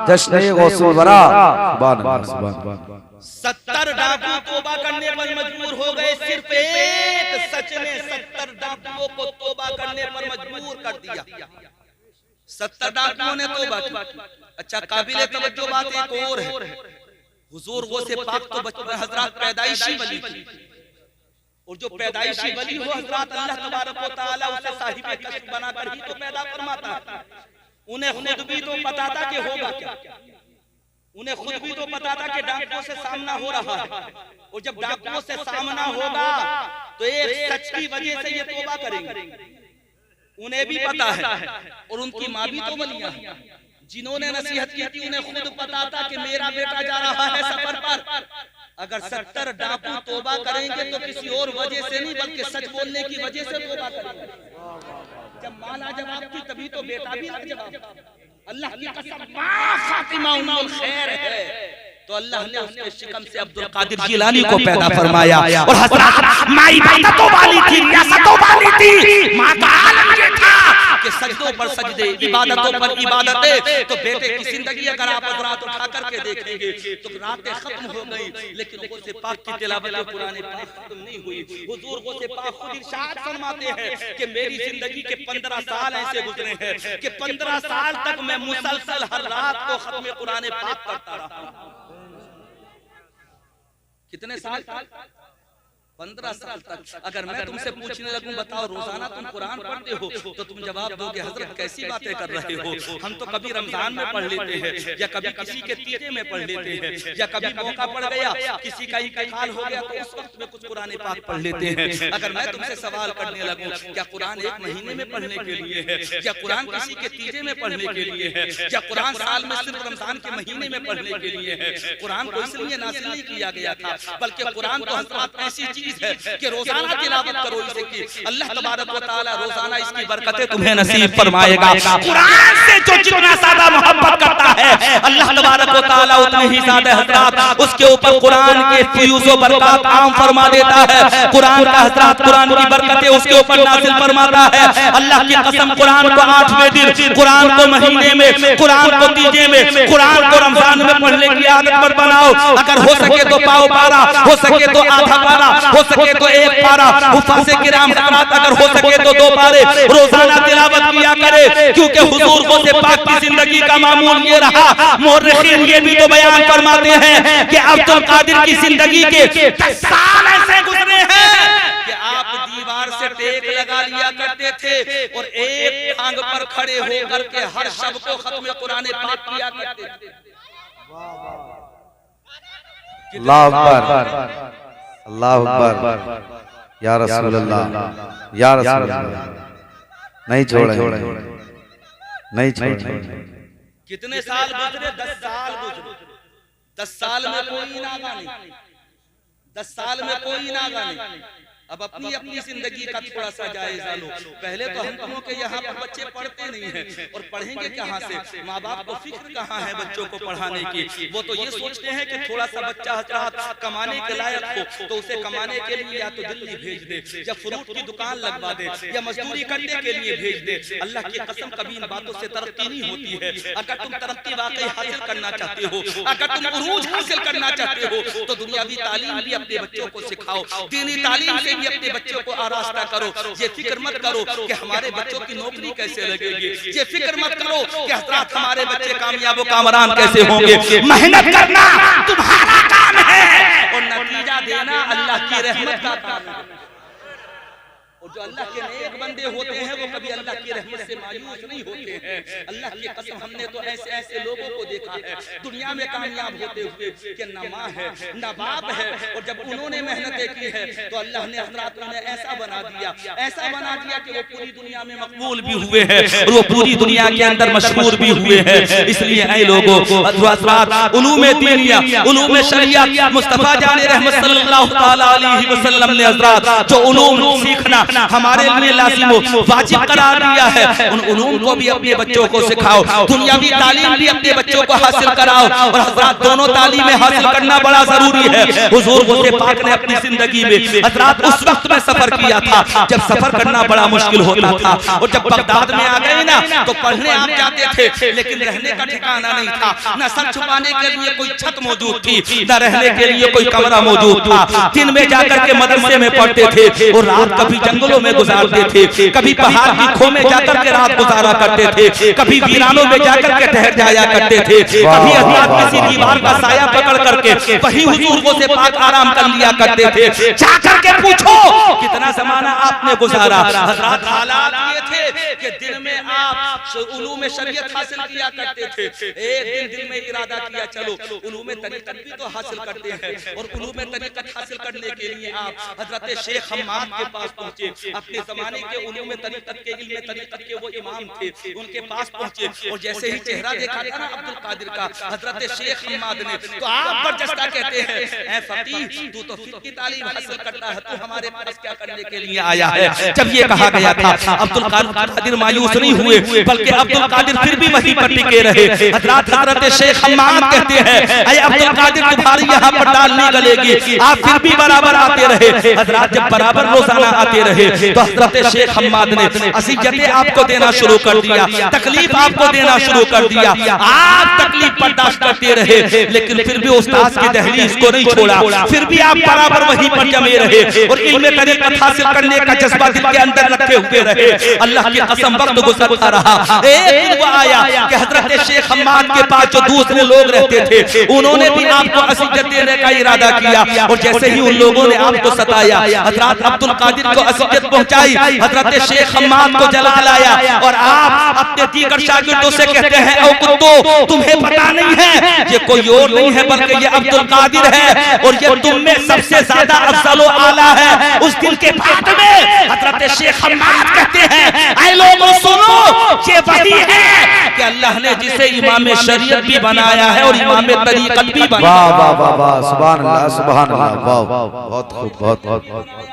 जश्न गौसुल वरा। सुभान अल्लाह, सुभान अल्लाह। 70 डाकू तौबा करने पर मजबूर हो गए। सिर्फ एक सच ने 70 डाकुओं को तौबा करने पर मजबूर कर दिया। 70 डाकुओं ने तौबा की। अच्छा, काबिल तवज्जो बात एक और है, हुजूर गौसे पाक तो बचपन हजरत पैदाइशी वली थी, और जो पैदाइशी वली हो हजरत अल्लाह तबारक व तआला उसे साहिब कश्फ बनाकर ही तो पैदा फरमाता है। उन्हें खुद भी तो पता था कि होगा क्या, उन्हें खुद भी तो पता था कि डाकुओं से सामना हो रहा है, और जब डाकुओं से सामना होगा तो एक सच की वजह से ये तौबा करेंगे। उन्हें भी पता है, और उनकी माँ भी तो वलियां हैं, जिन्होंने नसीहत की थी, उन्हें खुद पता था कि मेरा बेटा जा रहा है सफर पर। अगर 70 डाकू तौबा करेंगे तो किसी और वजह से नहीं, बल्कि सच बोलने की वजह से तौबा करेंगे। जब माँ लाजवाब थी तभी तो बेटा भी लाजवाब। अल्लाह की कसम, माँ फातिमा उम्मुल खैर है, तो अल्लाह ने उसके शिकम से अब्दुल कादिर जिलानी को पैदा फरमाया। और हजरत माँ इबादतों वाली थी, रियासतों वाली थी, माँ का आलम ये था कि सजदों पर सजदे, इबादतों पर इबादतें। तो बेटे की जिंदगी अगर आप रात उठा करके देखेंगे तो रातें खत्म हो गई, लेकिन गौसे पाक की तिलावत कुरान पाक खत्म नहीं हुई। हुजूर गौसे पाक खुद इरशाद फरमाते हैं कि मेरी जिंदगी के 15 साल ऐसे गुजरे हैं कि 15 साल तक मैं मुसलसल हर रात को खत्म कुरान पाक करता रहा। कितने साल? 15 साल तक। अगर मैं तुमसे पूछने लगूं बताओ रोजाना तुम कुरान पढ़ते हो, तो तुम जवाब दोगे हजरत कैसी बातें कर रहे हो, हम तो कभी रमजान में पढ़ लेते हैं, या कभी किसी के तीजे में पढ़ लेते हैं, या कभी मौका पड़ गया किसी का इंतकाल हो गया तो उस वक्त में कुछ कुरान पाक पढ़ लेते हैं। अगर मैं तुमसे सवाल करने लगूं क्या कुरान एक महीने में पढ़ने के लिए है, या कुरान किसी के तीजे में पढ़ने के लिए है, या कुरान साल में सिर्फ रमजान के महीने में पढ़ने के लिए है? कुरान को इसलिए नाज़िल नहीं किया गया था, बल्कि कुरान तो हज़रत ऐसी चीज है कि रोजाना तिलावत करो इसे कि अल्लाह तबारक व तआला रोजाना इसकी बरकतें तुम्हें नसीब फरमाएगा। कुरान से जो जितना ज्यादा मोहब्बत करता है अल्लाह तबारक व तआला उतने ही ज्यादा हज़रत उसके ऊपर कुरान के फ्यूज़ व बरकत आम फरमा देता है। कुरान का हज़रत कुरान की बरकतें उसके ऊपर नाज़िल फरमाता है। अल्लाह की कसम कुरान को 8वें दिन, कुरान को महीने में, कुरान को तीजे में, कुरान को रमजान में पढ़ने की आदत पर बनाओ। अगर हो सके तो पाओ पारा, हो सके तो आधा पारा, हो सके तो एक पारा, हुफ़ाज़े किराम हज़रात अगर हो सके तो 2 पारे रोजाना तिलावत किया करे, क्योंकि हुजूर को से पाक की जिंदगी का मामूल ये रहा। मुर्रिखीन ये भी तो बयान फरमाते हैं कि अब्दुल कादिर की जिंदगी के 10 साल ऐसे गुजरे हैं कि आप दीवार से टेक लगा लिया करते थे और एक टांग पर खड़े होकर के हर शब को खत्म कुरान पाक किया करते थे। अल्लाह अकबर, अल्लाह अकबर, या रसूल अल्लाह, या रसूल अल्लाह, नहीं छोड़े, नहीं छोड़े। कितने साल गुजरे? 10 साल गुजरे। 10 साल में कोई नागा नहीं, 10 साल में कोई नागा नहीं। अब अपनी अपनी जिंदगी का थोड़ा सा जायजा लो। पहले तो हम लोगों के यहाँ पर बच्चे पढ़ते नहीं हैं, और पढ़ेंगे कहाँ से? माँ बाप को फिक्र कहाँ है बच्चों को पढ़ाने की? वो तो ये सोचते हैं कि थोड़ा सा बच्चा हज़रत कमाने के लायक हो तो उसे कमाने के लिए या तो दिल्ली भेज दे, या फ्रूट की दुकान लगवा दे, या मजदूरी करने के लिए भेज दे। अल्लाह की कसम कभी इन बातों से तरक्की नहीं होती है। अगर तुम तरक्की वाकई हासिल करना चाहते हो, अगर तुम उरूज हासिल करना चाहते हो, तो दुनियावी तालीम भी अपने बच्चों को सिखाओ, दीनी तालीम से भी अपने बच्चों को आरास्ता करो। ये फिक्र मत करो कि हमारे बच्चों की नौकरी कैसे लगेगी, ये फिक्र मत करो कि हज़रत हमारे बच्चे कामयाब व कामरान कैसे होंगे। मेहनत करना तुम्हारा काम है और नतीजा देना अल्लाह की रहमत का काम है। और जो अल्लाह के नेक बंदे होते हैं वो कभी अल्लाह की रहमत से मायूस नहीं होते हैं। अल्लाह की कसम हमने तो ऐसे ऐसे लोगों को देखा है दुनिया में कामयाब होते हुए कि न माँ है न बाप है, और जब उन्होंने मेहनतें की है तो अल्लाह ने हज़रत उन्हें ऐसा बना दिया कि वो पूरी दुनिया में मकबूल भी हुए हैं और वो पूरी दुनिया के अंदर मशहूर भी हुए हैं। इसलिए ऐ लोगों उलूम दीनिया, उलूम शरियत मुस्तफा जान रहमत सल्लल्लाहु तआला अलैहि वसल्लम ने हज़रत जो उलूम सीखना हमारे लिए लाजिम वाजिब करार दिया है, उन उलूम को भी अपने बच्चों को सिखाओ, दुनियावी तालीम भी अपने बच्चों को हासिल कराओ। और हज़रत दोनों तालीमें हासिल करना बड़ा जरूरी है। हुजूर गौसे पाक ने अपनी जिंदगी में हज़रत उस वक्त में सफर किया था जब सफर करना बड़ा मुश्किल होता था, और जब बगदाद में आ गए ना तो पढ़ने आप जाते थे लेकिन रहने का ठिकाना नहीं था, न सर छुपाने के लिए कोई छत मौजूद थी, न रहने के लिए कोई कमरा मौजूद था। दिन में जाकर के मदरसे में पढ़ते थे और रात कभी जंगलों में गुजारते थे, कभी पहाड़ की खो में जाकर के रात गुजारा करते थे, कभी वीरानों में जाकर के ठहर जाया करते थे, कभी हज़रत किसी दीवार का साया पकड़ करके वही हुजूर को से पाक आराम कर लिया करते थे। जाकर के पूछो कितना जमाना आपने गुजारा। हज़रत हालात ये थे कि दिन में आप उलूम शरीयत हासिल किया करते थे, एक दिन में इरादा किया चलो उलूम तरीक़त भी तो हासिल करते हैं, और उलूम तरीक़त हासिल करने के लिए आप हज़रत शेख हम्माद के पास पहुंचे। अपने जमाने के उलूम तरीक़त के इल्म तरीक़त के वो इमाम थे, उनके पास पहुंचे और जैसे ही चेहरा देखा था ना अब्दुल कादिर का हज़रत शेख हम्माद ने, तो आप बर्जस्ता कहते हैं ऐ फकीह तू तो फिक़्ह की तालीम हासिल करता है, तू हमारे पास क्या करने के लिए आया है। जब ये कहा गया था अब्दुल कादिर मायूस नहीं हुए, बल्कि अब्दुल कादिर फिर भी वहीं पर टिके रहे। हज़रत शेख हम्माद कहते हैं ऐ अब्दुल कादिर तुम्हारी यहाँ पर दाल नहीं गलेगी, आप फिर भी बराबर आते रहे। हज़रत जब बराबर रोजाना आते रहे तो हज़रत शेख हम्माद ने अज़ियतें आपको देना शुरू कर दिया, तकलीफ आपको देना शुरू कर दिया। आप तकलीफ बर्दाश्त करते रहे लेकिन फिर भी उस्ताद की दहलीज को नहीं छोड़ा, फिर भी आप बराबर वहीं पर जमे रहे और इल्म तरीक़त हासिल करने का जज्बा दिल के अंदर रखे हुए रहे। अल्लाह की कसम वक्त गुजरता रहा। एक दिन वो आया कि हजरत शेख हम्माद के पास जो दूसरे लोग रहते थे उन्होंने भी आपको असीयत देने का इरादा किया और जैसे ही उन लोगों ने आपको सताया, हजरत अब्दुल कादिर को असीयत पहुंचाई, हजरत शेख हम्माद को जला लाया और आप अपने दीगर शागिर्दों से कहते हैं ओ कुत्तो, तुम्हें पता नहीं है ये कोई और नहीं है बल्कि ये अब्दुल कादिर है और ये तुम में सबसे ज्यादा अफजल व आला है। उस दिन के बाद में हजरत शेख हम्माद कहते हैं ऐ लोगों सुनो, ये वही है कि अल्लाह ने जिसे इमाम शरीयत भी बनाया है और इमाम तरीक़त भी बनाया। वाह वाह वाह वाह, सुभान अल्लाह सुभान अल्लाह, वाह बहुत खूब बहुत।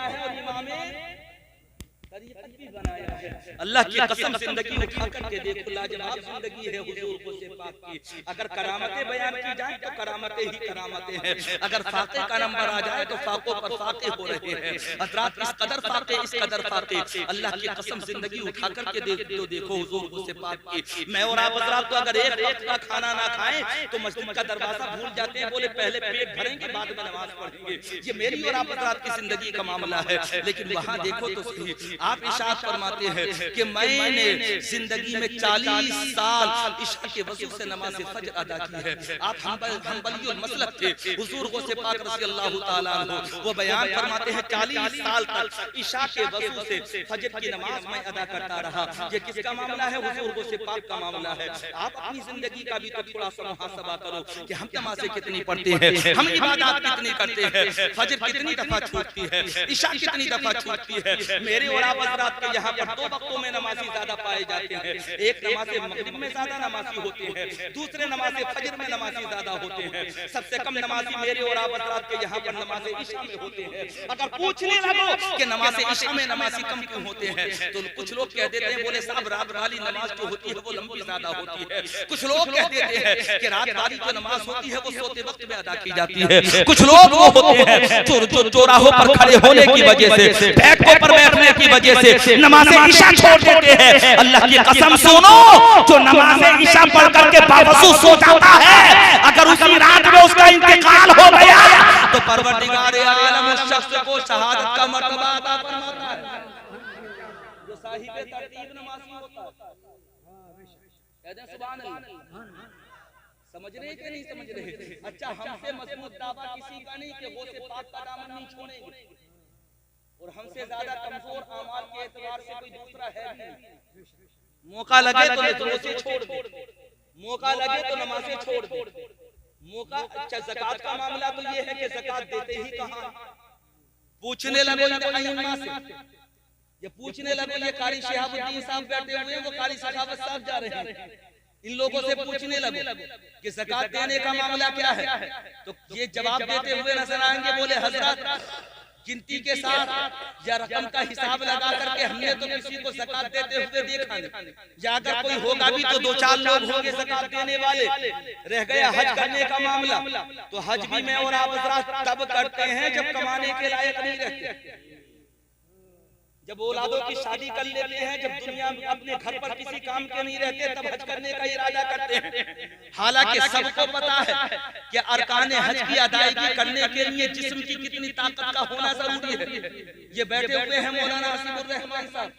अल्लाह की कसम जिंदगी उठा करके देखो, लाजवाब जिंदगी है हुजूर ग़ौसे पाक की। अगर करामतें बयान की जाए तो करामतें ही करामतें हैं, अगर फाक़े का नंबर आ जाए तो फाक़ों पर फाक़े हो रहे हैं। हज़रात इस कदर फाक़े, इस कदर फाक़े, अल्लाह की कसम जिंदगी उठा करके देखो हुजूर ग़ौसे पाक की। मैं और आप हज़रात तो अगर एक वक्त का खाना ना खाएं तो मस्जिद का दरवाजा भूल जाते हैं, बोले पहले पेट भरेंगे बाद में नमाज पढ़ेंगे। ये मेरी और आप हज़रात की जिंदगी का मामला है। लेकिन वहाँ देखो तो सही, आप इरशाद फरमाते हैं कि मैंने जिंदगी में 40 साल इशा के वजू से नमाज फजर अदा की है। आप हम्बलियुल मसलक थे, हुजूर ग़ौसे पाक रज़ी अल्लाह ताला अन्हु वो बयान फरमाते हैं 40 साल तक इशा के वजू से फजर की नमाज मैं अदा करता रहा। ये किसका मामला है? हुजूर ग़ौसे पाक का मामला है। आप अपनी जिंदगी का भी तो थोड़ा सा मुहासबा करो कि हम नमाज़ें कितनी पढ़ते हैं, हम इबादत कितनी करते हैं, फजर कितनी दफा छूटती है, इशा कितनी दफा छूटती है। मेरे और आप हज़रात के यहाँ पर 2 वक्तों में नमाजी ज्यादा पाए जाते हैं। एक नमाज़े मगरिब में ज्यादा नमाजी होते हैं, दूसरे नमाज़े फजर में नमाजी ज्यादा होते हैं। सबसे कम नमाजी मेरे और आप हज़रात के यहाँ पर नमाज़े इशा में होते हैं। अगर पूछने लगो कि नमाज़े इशा में नमाजी कम क्यों होते हैं तो कुछ लोग कह देते हैं बोले साहब रात वाली नमाज जो होती है वो लंबी ज्यादा होती है। कुछ लोग कह देते हैं कि रात वाली जो नमाज होती है वो सोते वक्त में अदा की जाती है। कुछ लोग वो होते हैं जो चौराहों पर खड़े होने की वजह से, बैठकों पर बैठने की वजह से नमाज़े इशा छोड़ देते हैं। अल्लाह की कसम सुनो, जो नमाज़े इशा पढ़ करके बावजू सो जाता है, अगर उसी रात में उसका इंतकाल हो गया तो परवरदिगार आलम उस शख्स को शहादत का मर्तबा अता फरमाता है जो साहिब तरतीब नमाज़ी होता है। कहते हैं सुभान अल्लाह। समझ रहे कि नहीं समझ रहे? अच्छा, हमसे मजबूत दावा किसी का नहीं कि ग़ौसे पाक का दामन नहीं छोड़ेंगे और हमसे ज्यादा कमजोर आमाल के एतबार से कोई दूसरा है भी नहीं। मौका लगे तो रोजे छोड़ दे, मौका लगे तो नमाज़ें छोड़ दे। मौका अच्छा, ज़कात का मामला तो ये है कि ज़कात देते ही कहाँ पूछने लगो इमाम से, ये पूछने लगो ये कारी शहाबुद्दीन साहब बैठे हुए हैं, वो कारी सखावत साहब जा रहे हैं, इन लोगों से पूछने लगो कि ज़कात देने का मामला क्या है तो ये जवाब देते हुए नजर आएंगे, बोले हजरत गिनती के साथ या रकम का हिसाब लगा करके हमने तो किसी को ज़कात देते हुए देखा नहीं, या अगर कोई होगा भी तो 2-4 लोग होंगे ज़कात देने वाले। रह गया हज करने का मामला, तो हज भी मैं और आप हज़रात तब करते हैं जब कमाने के लायक नहीं रहते, जब औलादों की शादी कर लेते हैं, जब दुनिया में अपने घर पर किसी काम के नहीं रहते तब हज करने का इरादा करते हैं। हालांकि सबको पता है कि अरकान हज की अदायगी करने के लिए जिस्म की कितनी ताकत का होना जरूरी है। ये बैठे हुए हैं मौलाना हसीबुर रहमान साहब,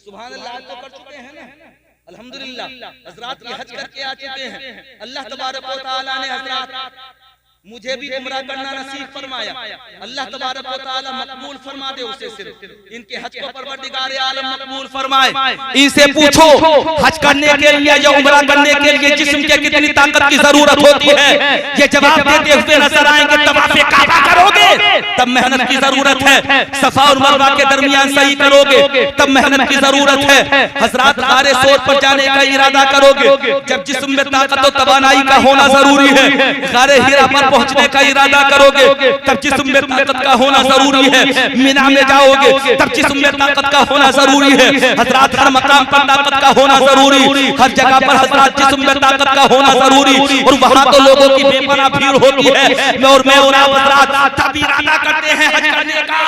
सुभान अल्लाह, तो कर चुके हैं ना अल्हम्दुलिल्लाह, हजरात ये हज करके आ चुके हैं। अल्लाह तबारक व तआला ने हजरात मुझे भी उम्रा करना नसीब फरमाया, अल्लाह तबारक व तआला मकबूल फरमा दे उसे, सिर्फ इनके हज को परवरदिगार आलम मकबूल फरमाए। इनसे पूछो हज करने के लिए या उम्रा करने के लिए जिस्म के कितनी ताकत की जरूरत होती है, ये जवाब देते हुए नजर आएंगे। तवाफ़े काबा करोगे तब मेहनत की जरूरत है, सफा और मरवा के दरमियान सही करोगे तब मेहनत की जरूरत है। हजरात गारे सोर पर जाने का इरादा करोगे जब जिस्म में ताकत और तवानाई का होना जरूरी है। गारे हीरा पर पहुंचने का इरादा करोगे तब जिस्म में ताकत का होना जरूरी है। मीना में जाओगे तब जिस्म में ताकत का होना जरूरी है। हजरात हर मकाम पर ताकत का होना जरूरी, हर जगह पर हजरात जिस्म में ताकत का होना जरूरी। और वहां तो लोगों की बेपनाह भीड़ होती है, और मैं हजरात तब तब इरादा करते हैं हज करने का,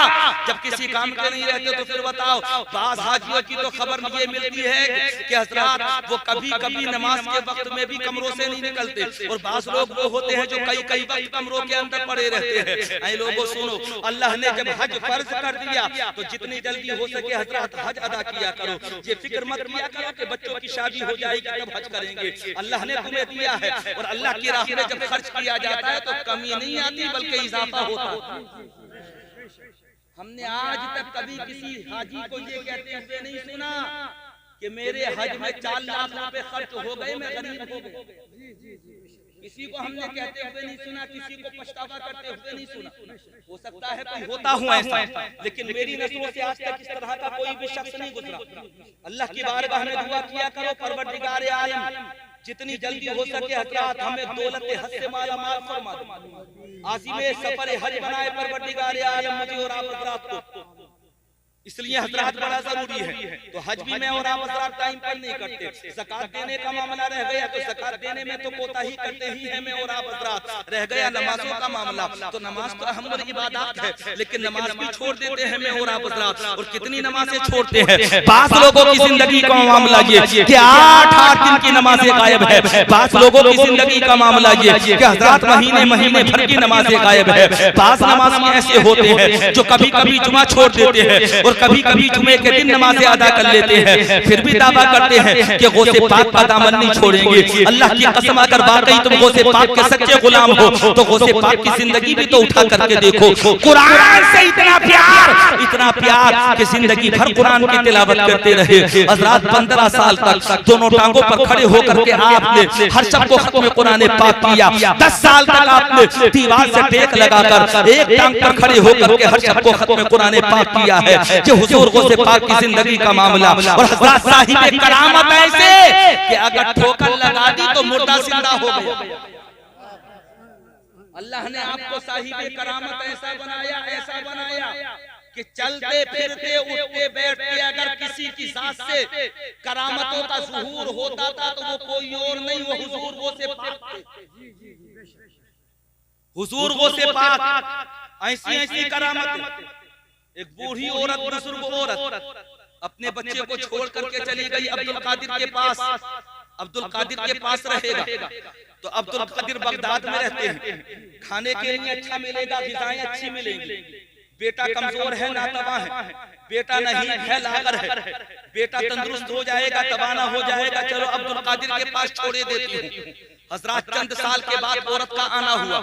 जब किसी काम के नहीं रहते तो फिर बताओ। बाज़ हाजियों की तो खबर ये मिलती है कि हजरात वो कभी कभी नमाज के वक्त में भी कमरों से नहीं निकलते, और बाज़ लोग वो होते हैं जो कई वक्त कमरों के अंदर पड़े रहते हैं। ऐ लोगों सुनो, अल्लाह ने जब हज फर्ज कर दिया तो जितनी जल्दी हो सके हजरात हज अदा किया करो। ये फिक्र मत किया करो कि बच्चों की शादी हो जाएगी तब हज करेंगे। अल्लाह ने तुम्हें दिया है, और अल्लाह की राह में जब खर्च किया जाता है तो कमी नहीं आती बल्कि इजाफा होता है। हमने आज तक कभी किसी हाजी को ये कहते हुए नहीं सुना कि मेरे हज में 4 लाख रुपए खर्च हो गए, मैं गरीब हो गया। किसी को हमने कहते हुए नहीं सुना, किसी को पछतावा करते हुए नहीं सुना। हो सकता है कोई होता हूँ ऐसा, लेकिन मेरी नस्लों से आज तक इस तरह का कोई भी शख्स नहीं गुजरा। अल्लाह की बारगाह में दुआ किया करो, परवरदिगार आलम जितनी जल्दी हो सके हजरात हमें दौलत हज से मालामाल फरमा दे, आज़िमे सफर हज बनाए परवरदिगार आलम मुझे और आप हजरात को। इसलिए हजरात बड़ा जरूरी है। तो हज भी मैं और आप हजरात टाइम पर नहीं करते। ज़कात देने का मामला रह गया तो ज़कात देने में तो कोताही करते ही हैं मैं और आप हजरात। रह गया नमाजों का मामला, तो नमाज तो अहम इबादत है, लेकिन नमाज भी छोड़ देते हैं मैं और आप हजरात। और कितनी नमाजें छोड़ते हैं। 5 लोगों की जिंदगी का मामला ये कि 8 दिन की नमाजें गायब है। 5 लोगों की जिंदगी का मामला ये कि हजरात महीने भर की नमाजें गायब है। 5 नमाज़ ऐसे होते हैं जो कभी कभी जुमा छोड़ देते हैं और कभी कभी जुमे के दिन नमाज़ें अदा कर लेते हैं, फिर भी दावा करते हैं कि गौसे पाक का दामन नहीं छोड़ेंगे। अल्लाह की कसम, अगर वाकई तुम गौसे पाक के सच्चे गुलाम हो तो गौसे पाक की जिंदगी भी तो उठा करके देखो। कुरान से इतना प्यार कि जिंदगी भर कुरान की तिलावत करते रहे। हजरात 15 साल तक दोनों टांगों पर खड़े होकर के आपने हर शब को खत्म कुरान पाक किया। 10 साल तक आपने दीवार से टेक लगाकर एक टांग पर खड़े होकर के हर शब को खत्म कुरान पाक किया है। हुजूर गौसे पाक की जिंदगी का मामला। और हज़रत साहिब करामत ऐसे कि अगर ठोकर लगा दी तो मुर्दा जिंदा हो गया। अल्लाह ने आपको साहिब करामत ऐसा बनाया कि चलते फिरते उठते बैठते अगर किसी की जात से करामतों का ज़ुहूर होता था तो वो कोई और नहीं, वो हुजूर गौसे पाक थे। हुजूर गौसे पाक ऐसी करामत। एक बूढ़ी औरत, बुजुर्ग औरत अपने बच्चे को छोड़ करके चली गई अब्दुल कादिर के पास। अब्दुल कादिर के पास रहेगा तो अब्दुल कादिर बगदाद में रहते हैं, खाने के लिए अच्छा मिलेगा, ग़िज़ाएं अच्छी मिलेंगी। बेटा कमजोर है, नातवा है, बेटा नहीं है, लागर है, बेटा तंदुरुस्त हो जाएगा, तबाना हो जाएगा, चलो अब्दुल कादिर के पास छोड़े देती हूँ। हजरात चंद साल के बाद औरत का आना हुआ,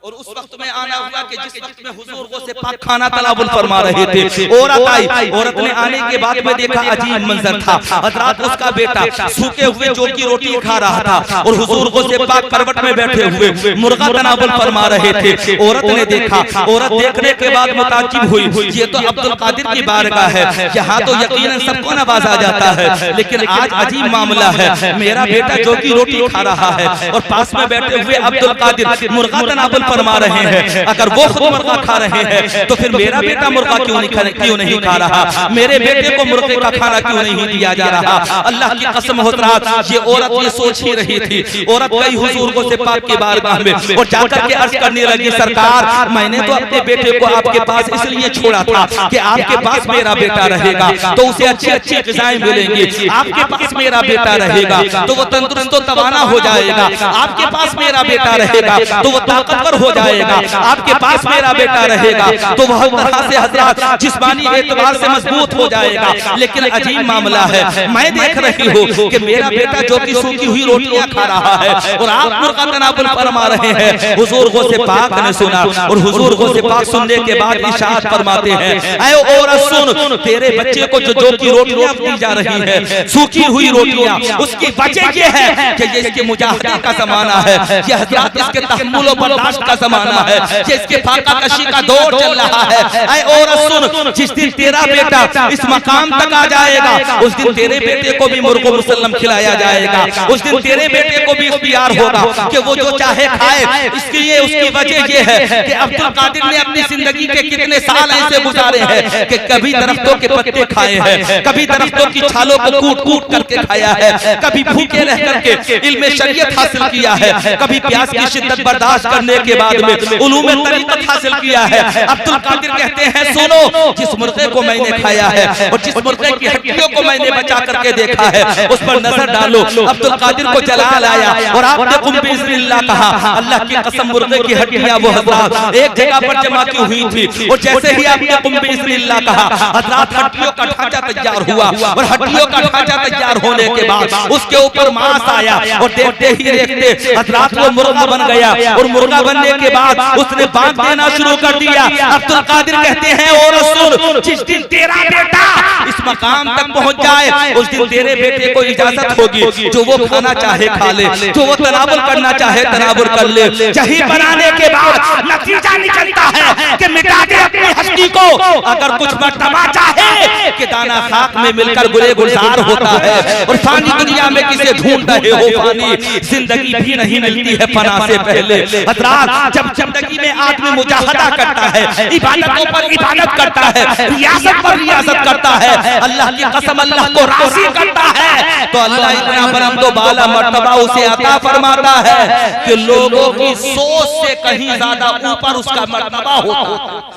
और उस वक्त में आना हुआ कि जिस वक्त में हुजूर गौसे पाक खाना तलाबुल फरमा रहे थे। औरत आई, औरत ने आने के बाद में देखा अजीब मंजर था। हजरात उसका बेटा सूखे हुए जौ की रोटी खा रहा था और हुजूर गौसे पाक करवट में बैठे हुए मुर्गा तनावुल फरमा रहे थे। औरत ने देखा, औरत देखने के बाद मुताज्जिब हुई, ये तो अब्दुल कादिर की बारगाह है, यहाँ तो यकीनन सबको नवाजा जाता है, लेकिन आज अजीब मामला है। मेरा बेटा जौ की रोटी खा रहा है और पास में बैठे हुए अब्दुल कादिर मुर्गा तनावुल फरमा रहे हैं। अगर वो खुद मुर्गा खा रहे हैं तो फिर मेरा बेटा मुर्गा क्यों नहीं खा रहा? मेरे बेटे को मुर्गे का खाना क्यों नहीं दिया जा रहा? अल्लाह की कसम हो रहा, ये औरत ये सोच ही रही थी। औरत गई हुजूर गौसे पाक की बारगाह में और जाकर के अर्ज करने लगी, सरकार मैंने तो अपने बेटे को आपके पास इसलिए छोड़ा था कि आपके पास मेरा बेटा रहेगा तो उसे अच्छी अच्छी ग़िज़ाएं मिलेंगी, आपके पास मेरा बेटा रहेगा तो वो तंदुरुस्त तो तवाना हो जाएगा, आपके पास मेरा बेटा रहेगा तो वो ताकतवर हो जाएगा, आपके पास मेरा बेटा रहेगा तो वह तरह से हजरात जिस्मानी एतबार से मजबूत हो जाएगा। लेकिन अजीब मामला है, मैं देख रही हूँ कि मेरा बेटा जो कि सूखी हुई रोटियां खा रहा है और आप मुर्गा तनावुल फरमा रहे हैं। हुजूर गौसे पाक ने सुना और हुजूर गौसे पाक सुनने के बाद इरशाद फरमाते हैं, ऐ औरत सुन, तेरे बच्चे को जो की रोटियां दी जा रही है सूखी हुई रोटियां, उसकी वजह ये है कि ये इसके मुजाहिदे का ज़माना है, ये हज़रात इसके तहम्मुल और बर्दाश्त का ज़माना है, ये इसके फाका कशी का दौर चल रहा है। ऐ औरत सुन, जिस दिन तेरा बेटा इस मकाम तक आ जाएगा उस दिन तेरे बेटे को भी मुर्गा मुसल्लम खिलाया जाएगा, उस दिन तेरे बेटे को भी इख्तियार होगा कि वो जो चाहे खाए। इसके लिए उसकी वजह ये है कि अब्दुल कादिर ने अपनी जिंदगी के कितने साल ऐसे गुजारे हैं कि कभी दरख्तों के पत्ते खाए हैं, कभी दरख्तों की छालों को कूट कूट करके खाया है, कभी भूखे रह करके इल्मे शरीयत हासिल किया है, कभी प्यास की शिद्दत बर्दाश्त करने के बाद में उलूम तरीक़त हासिल किया है। अब्दुल कादिर कहते हैं सुनो, जिस मुर्गे को मैंने खाया है और जिस मुर्गे की हड्डियों को मैंने बचा करके देखा है उस पर नजर डालो। अब्दुल कादिर को जलाल आया और आपने कुम बिइज़्निल्लाह कहा। अल्लाह की कसम, मुर्गे की हड्डियां वो हज़रात एक जगह पर जमा की हुई थी और जैसे ही आपने कुम बिइज़्निल्लाह कहा हज़रात हड्डियों का ढांचा तैयार हुआ और हड्डियों का ढांचा तैयार होने के बाद उसके ऊपर मांस आया और देखते ही देखते हज़रात वो मुर्गा बन गया और मुर्गा बनने के बाद उसने बांग देना शुरू कर दिया। अब्दुल कादिर कहते हैं ओ रसूल, जिस दिन तेरा बेटा इस मकाम तक पहुंच जाए उस दिन तेरे बेटे को इजाजत होगी जो वो खाना चाहे खा ले, जो वो तनावुल करना चाहे तनावुल कर ले। जही बनाने के बाद नतीजा निकलता है कि मिटा दे अपनी हस्ती को, अगर कुछ मर्तबा चाहे कि दाना खाक में मिलकर गुले गुलजार होता है। और फानी दुनिया में किसे ढूंढ रहे हो, फानी जिंदगी भी नहीं मिलती है फना से पहले। हज़रात जब जिंदगी में आदमी मुजाहदा करता है, इबादतों पर इबादत करता है, रियासत पर रियासत करता है, अल्लाह की कसम अल्लाह को राज़ी करता है तो अल्लाह इतना बुलंद व बाला मर्तबा उसे अता फरमाता है कि लोगों की सोच से कहीं ज्यादा ऊपर उसका मर्तबा होता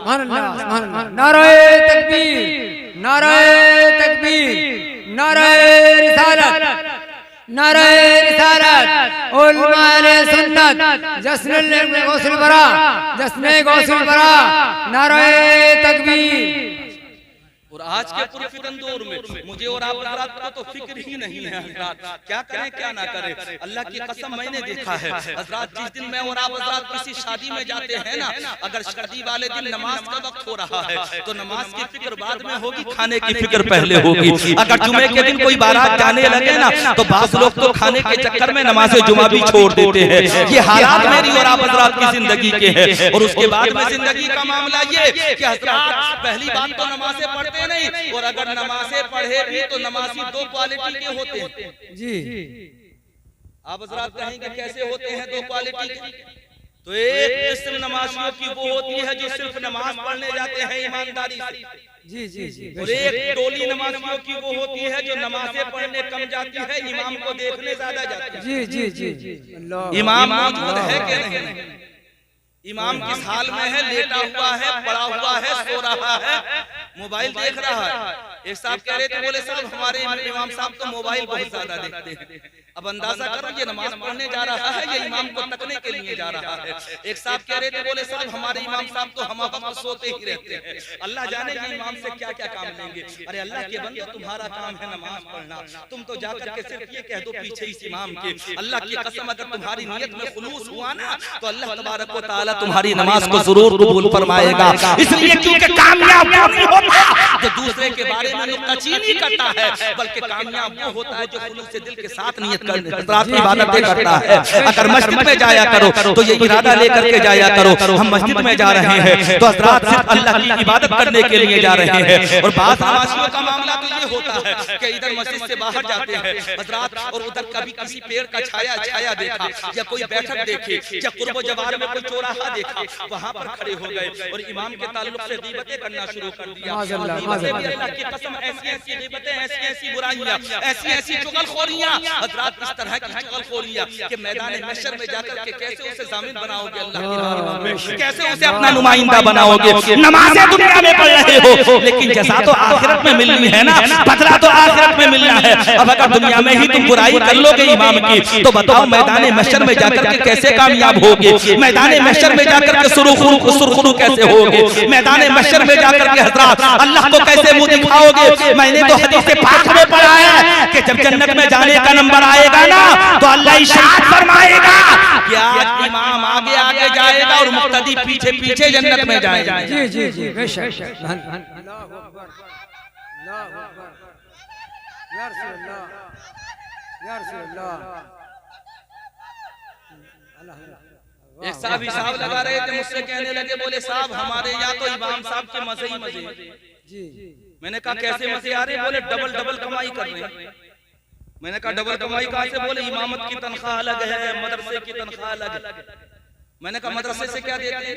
है। नारे तकबीर, नारे तकबीर, नारे रिसालत, नारे रिसालत, उलमाए सुन्नत, जश्न गौसुल बरा, जश्न गौसुल बरा, नारे तकबीर। और आज के पुरफितन दौर में मुझे और आप हज़रात को तो फिक्र ही नहीं है हज़रात, क्या करें क्या ना करें। अल्लाह की कसम मैंने देखा है हज़रात, जिस दिन मैं और आप हज़रात किसी शादी में जाते हैं ना, अगर शादी वाले दिन नमाज का वक्त हो रहा है तो नमाज की फिक्र बाद में होगी, खाने की फिक्र पहले होगी। अगर जुमे के दिन कोई बारात जाने लगे ना तो बास लोग तो खाने के चक्कर में नमाज जुमा भी छोड़ देते हैं। ये हालात मेरी और आप हज़रात की जिंदगी के हैं। और उसके बाद में जिंदगी का मामला ये कि हज़रात पहली बात तो नमाज़ें पढ़ते नहीं, और अगर नमाज़ें पढ़े भी तो नमाजी दो क्वालिटी के होते हैं। जी आप हज़रात कहेंगे कैसे होते हैं दो क्वालिटी के? तो एक किस्म नमाजियों की वो होती है जो सिर्फ नमाज पढ़ने जाते हैं ईमानदारी से, जी जी जी, और एक टोली नमाजियों की वो होती है जो नमाजें पढ़ने कम जाती है, इमाम को देखने ज्यादा जाती है। जी जी जी जी, इमाम मौजूद है कि नहीं? इमाम किस हाल में है? लेटा हुआ है, पड़ा हुआ है, सो रहा है, मोबाइल देख रहा है। एक साहब कह रहे थे, बोले साहब हमारे इमाम साहब तो मोबाइल बहुत ज्यादा देखते हैं। अब अंदाजा करो ये नमाज पढ़ने जा रहा है या इमाम को तकने के लिए जा रहा है। एक साहब कह रहे थे, बोले साहब हमारे इमाम साहब तो हम वक्त सोते ही रहते हैं, अल्लाह जाने ये इमाम से क्या क्या काम लेंगे। अरे अल्लाह के बंदे तुम्हारा काम है नमाज पढ़ना, तुम तो जाकर के सिर्फ ये कह दो पीछे इस इमाम के, अल्लाह की कसम अगर तुम्हारी नियत में खुलूस हुआ ना तो अल्लाह तबारक व तआला तुम्हारी नमाज को जरूर कबूल फरमाएगा। इसलिए क्योंकि कामयाब वो नहीं होता जो दूसरे के बारे में नुक्ताचीनी करता है, बल्कि कामयाब वो होता है जो खुलूस से दिल के साथ नियत रात की इबादतें करता है। अगर मस्जिद में जाया करो तो ये इरादा लेकर के जाया करो हम मस्जिद में जा रहे हैं तो हज़रात सिर्फ अल्लाह की इबादत करने के लिए जा रहे हैं। और बात नमाजियों का मामला तो ये होता है कि इधर मस्जिद से बाहर जाते हैं हज़रात और उधर कभी किसी पेड़ का छाया देखा या कोई बैठक देखे या कुर्ब जवार में कोई चौराहा देखा, वहां पर खड़े हो गए और इमाम के ताल्लुक से गीबतें करना शुरू कर दिया। अल्लाह की कसम ऐसी गीबतें, ऐसी बुराइयां, ऐसी चुगलखोरियां हज़रात, इस तरह की चुगलखोरियां कि मैदान महशर में जाकर के कैसे उसे जामिन बनाओगे अल्लाह की बारगाह में, कैसे उसे अपना नुमाइंदा बनाओगे। नमाज़ें दुनिया में पढ़ रहे हो लेकिन जज़ा तो आखिरत में मिलनी है ना, बदला तो आखिरत में मिलना है। अब अगर दुनिया में ही तुम बुराई कर लोगे इमाम की तो बताओ मैदान महशर में जाकर के कैसे कामयाब होगे? मैदान महशर में जाकर के सुरखुरू कैसे होगे? मैदान महशर में जाकर के हज़रात अल्लाह को कैसे मुंह दिखाओगे? मैंने तो हदीस पाक में पढ़ा है कि जब जन्नत में जाने का नंबर आएगा ना तो अल्लाह इशाअत फरमाएगा कि आज इमाम आगे आगे जाएगा और मुक्तदी पीछे पीछे जन्नत में जाएगा। जी जी जी, बेशक। अल्लाहु अकबर, अल्लाहु अकबर, या रसूल अल्लाह, या रसूल अल्लाह। एक साहब हिसाब लगा रहे थे, मुझसे कहने लगे, बोले साहब हमारे यहाँ तो इमाम साहब के मजे ही मजे। जी, मैंने कहा कैसे मजे आ रहे? बोले डबल कमाई कर रहे हैं। मैंने कहा डबल कमाई कहाँ से? बोले इमामत की तनख्वाह अलग है, मदरसे की तनख्वाह अलग है। मैंने कहा मदरसे से क्या देते हैं?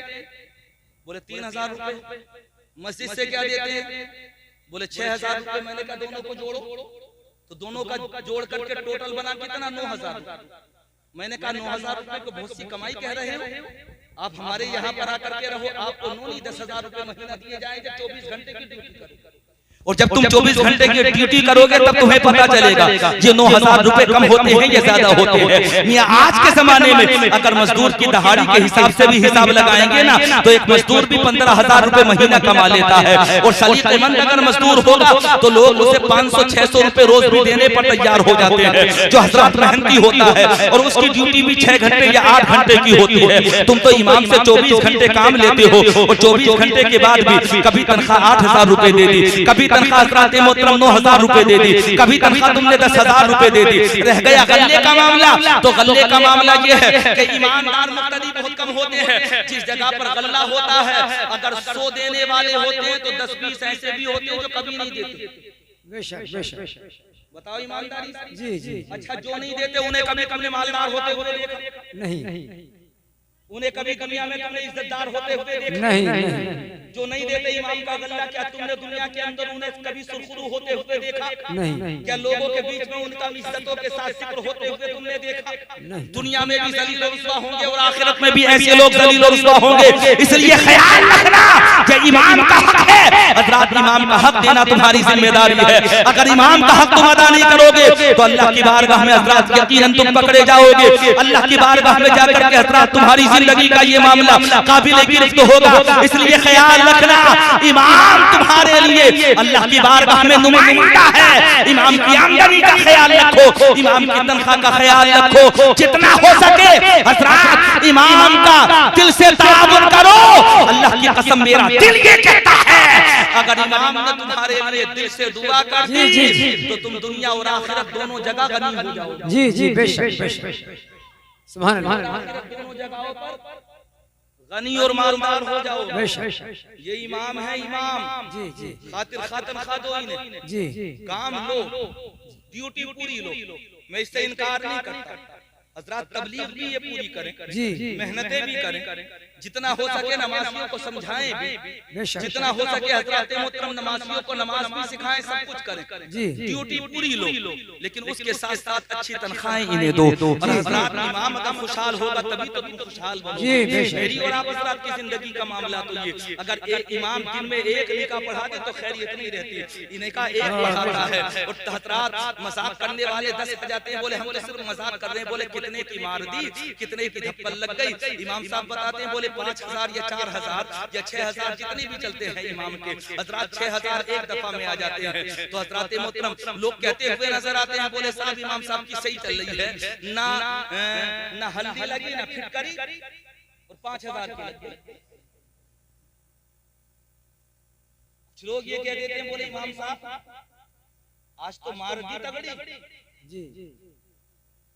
बोले 3000 रुपए। मस्जिद से क्या देते हैं? बोले 6000 रुपए। मैंने कहा दोनों को जोड़ो तो दोनों का जोड़ करके टोटल बना कितना? 9000। मैंने कहा 9,000 रुपए को बहुत सी कमाई कह रहे हो, आप हमारे यहाँ पर आकर के रहो, आपको नोनी 10,000 रुपए महीना दिए जाएंगे 24 घंटे की ड्यूटी करो। और जब तुम 24 घंटे की ड्यूटी करोगे तब तुम्हें पता चलेगा ये 9,000 रुपए कम होते हैं या ज्यादा होते हैं। मियां आज के जमाने में अगर मजदूर की दहाड़ी के हिसाब से भी हिसाब लगाएंगे ना तो एक मजदूर भी 15,000 रुपए महीना कमा लेता है। और सलीकेमंद अगर मजदूर होगा तो लोग उसे 500-600 रुपए रोज भी देने पर तैयार हो जाते हैं, जो हजरत मेहनती होता है और उसकी ड्यूटी भी 6 घंटे या 8 घंटे की होती है। तुम तो इमाम से 24 घंटे काम लेते हो और 24 घंटे के बाद भी कभी तनख्वाह 8,000 रुपए दे दी, कभी तनख्वाह हज़रात मोहतरम 9,000 रुपए दे दी, कभी तनख्वाह तुमने 10,000 रुपए दे दी। रह गया गल्ले का मामला, तो गल्ले का मामला ये है कि ईमानदार मुक्तदी बहुत कम होते हैं। जिस जगह पर गल्ला होता है अगर 100 देने वाले होते हैं तो 10-20 ऐसे भी होते हैं जो कभी नहीं देते। बेशक बेशक, बताओ ईमानदारी। जी जी। अच्छा, जो नहीं देते उन्हें कभी कभी मालदार होते हुए देखा नहीं, उन्हें कभी दुनिया में तुमने इज्जतदार होते हुए देखा नहीं। जो नहीं देते इमाम का गल्ला, क्या तुमने दुनिया के अंदर उन्हें कभी सुरखरू होते हुए देखा? नहीं। क्या लोगों के बीच में उनका इज्जतों के साथ जिक्र होते हुए तुमने देखा? नहीं। दुनिया में भी जलील और रुस्वा होंगे और आखिरत में भी ऐसे लोग जलील और रुस्वा होंगे। इसलिए ख्याल रखना कि इमाम का हक है, हज़रात इमाम का हक देना तुम्हारी जिम्मेदारी है। अगर इमाम का हक तुम अदा नहीं करोगे तो अल्लाह की बारगाह में हज़रात यकीनन तुम पकड़े जाओगे। अल्लाह की बारगाह में जाकर के हज़रात तुम्हारी जिंदगी का ये मामला काबिल गिरफ्त होगा। इसलिए ख्याल रखना, इमाम तुम्हारे लिए अल्लाह की बारगाह में नुमाइंदा है। इमाम की आमदनी का ख्याल रखो, इमाम की तनख्वाह का ख्याल रखो, जितना हो सके हज़रात इमाम का दिल से ताअवुन करो। अल्लाह की कसम मेरा दिल ये कहता है अगर इमाम ने तुम्हारे लिए दिल से दुआ कर दी तो तुम दुनिया और आखिरत दोनों जगह गनी हो जाओगे। जी जी, बेशक बेशक, सुभान अल्लाह, दोनों जगहों पर गनी और मालदार हो जाओ। बेशक, ये इमाम है, इमाम। जी जी खातिर खातिर खा दो इन्हें, जी, काम लो, ड्यूटी पूरी लो, मैं इससे इनकार नहीं करता। हज़रात तबलीग भी ये पूरी करें, जी, मेहनतें भी करें, जितना हो सके नमाजियों को समझाएं भी, बेशक, जितना हो सके हज़रात मोहतरम नमाजियों को नमाज भी सिखाएं, सब कुछ करें। जी, ड्यूटी पूरी लो, लेकिन उसके साथ साथ अच्छी तनख्वाहें इन्हें दो। और हज़रात इमाम का खुशहाल होगा तभी तो तुम खुशहाल बनोगे। जी, बेशक। मेरी और आप हज़रात की जिंदगी का मामला तो ये, अगर एक इमाम दिन में एक निकाह पढ़ा दे तो खैरियत नहीं रहती, इन्हें का एक पढ़ाता है। और हज़रात मजाक करने वाले 10 हो जाते हैं, बोले हम तो सिर्फ मजाक कर रहे हैं, बोले कितने की मार दी, कितने की धप्पल लग गई। इमाम साहब बताते हैं बोले 5,000 या 4,000 या 6,000 जितने भी चलते हैं इमाम के, हज़रात 6,000 एक दफा में आ जाते हैं। तो हज़रात मोहतरम लोग कहते हुए नजर आते हैं, बोले साहब इमाम साहब की सही चल रही है, ना हल्दी लगी ना फिटकरी और 5,000 की लगी। कुछ लोग ये कह देते हैं, बोले इमाम साहब आज तो मार दी तगड़ी। जी,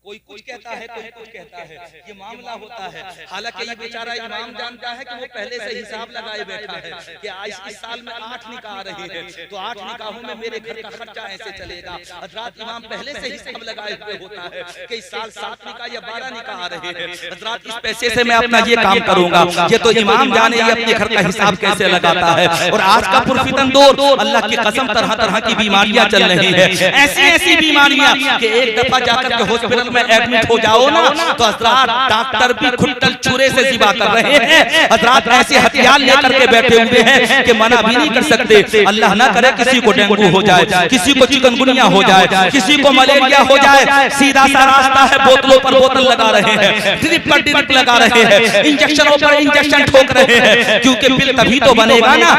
कोई कुछ कहता है, कोई कुछ कहता है, ये मामला होता है। हालांकि ये बेचारा इमाम जानता है कि वो पहले से हिसाब लगाए बैठा है कि आज इस साल में 8 निकाह आ रहे हैं, तो 8 निकाहों में मेरे घर का खर्चा ऐसे चलेगा। हज़रात इमाम पहले से हिसाब लगाए हुए होता है कि इस साल 7 निकाह या 12 निकाह आ रहे हैं। हज़रात इस पैसे से मैं अपना ये काम करूंगा, ये तो इमाम जाने ये अपने घर का हिसाब कैसे लगाता है। और आज का पुरफितन दौर, अल्लाह की कसम तरह तरह की बीमारियां चल रही है, ऐसी ऐसी बीमारियां कि एक दफा जाकर के हॉस्पिटल में एडमिट हो जाओ ना तो हज़रात डॉक्टर भी खुट्टल चूरे से जिबा कर रहे हैं। हज़रात ऐसे हथियार लेकर के बैठे हुए हैं कि मना भी नहीं कर सकते। अल्लाह ना करे किसी को डेंगू हो जाए, किसी को चिकनगुनिया हो जाए, किसी को मलेरिया हो जाए, सीधा सा रास्ता है, बोतलों पर बोतल लगा रहे हैं, ड्रिप पर ड्रिप लगा रहे हैं, इंजेक्शनों पर इंजेक्शन ठोक रहे हैं, क्योंकि बिल तभी तो बनेगा ना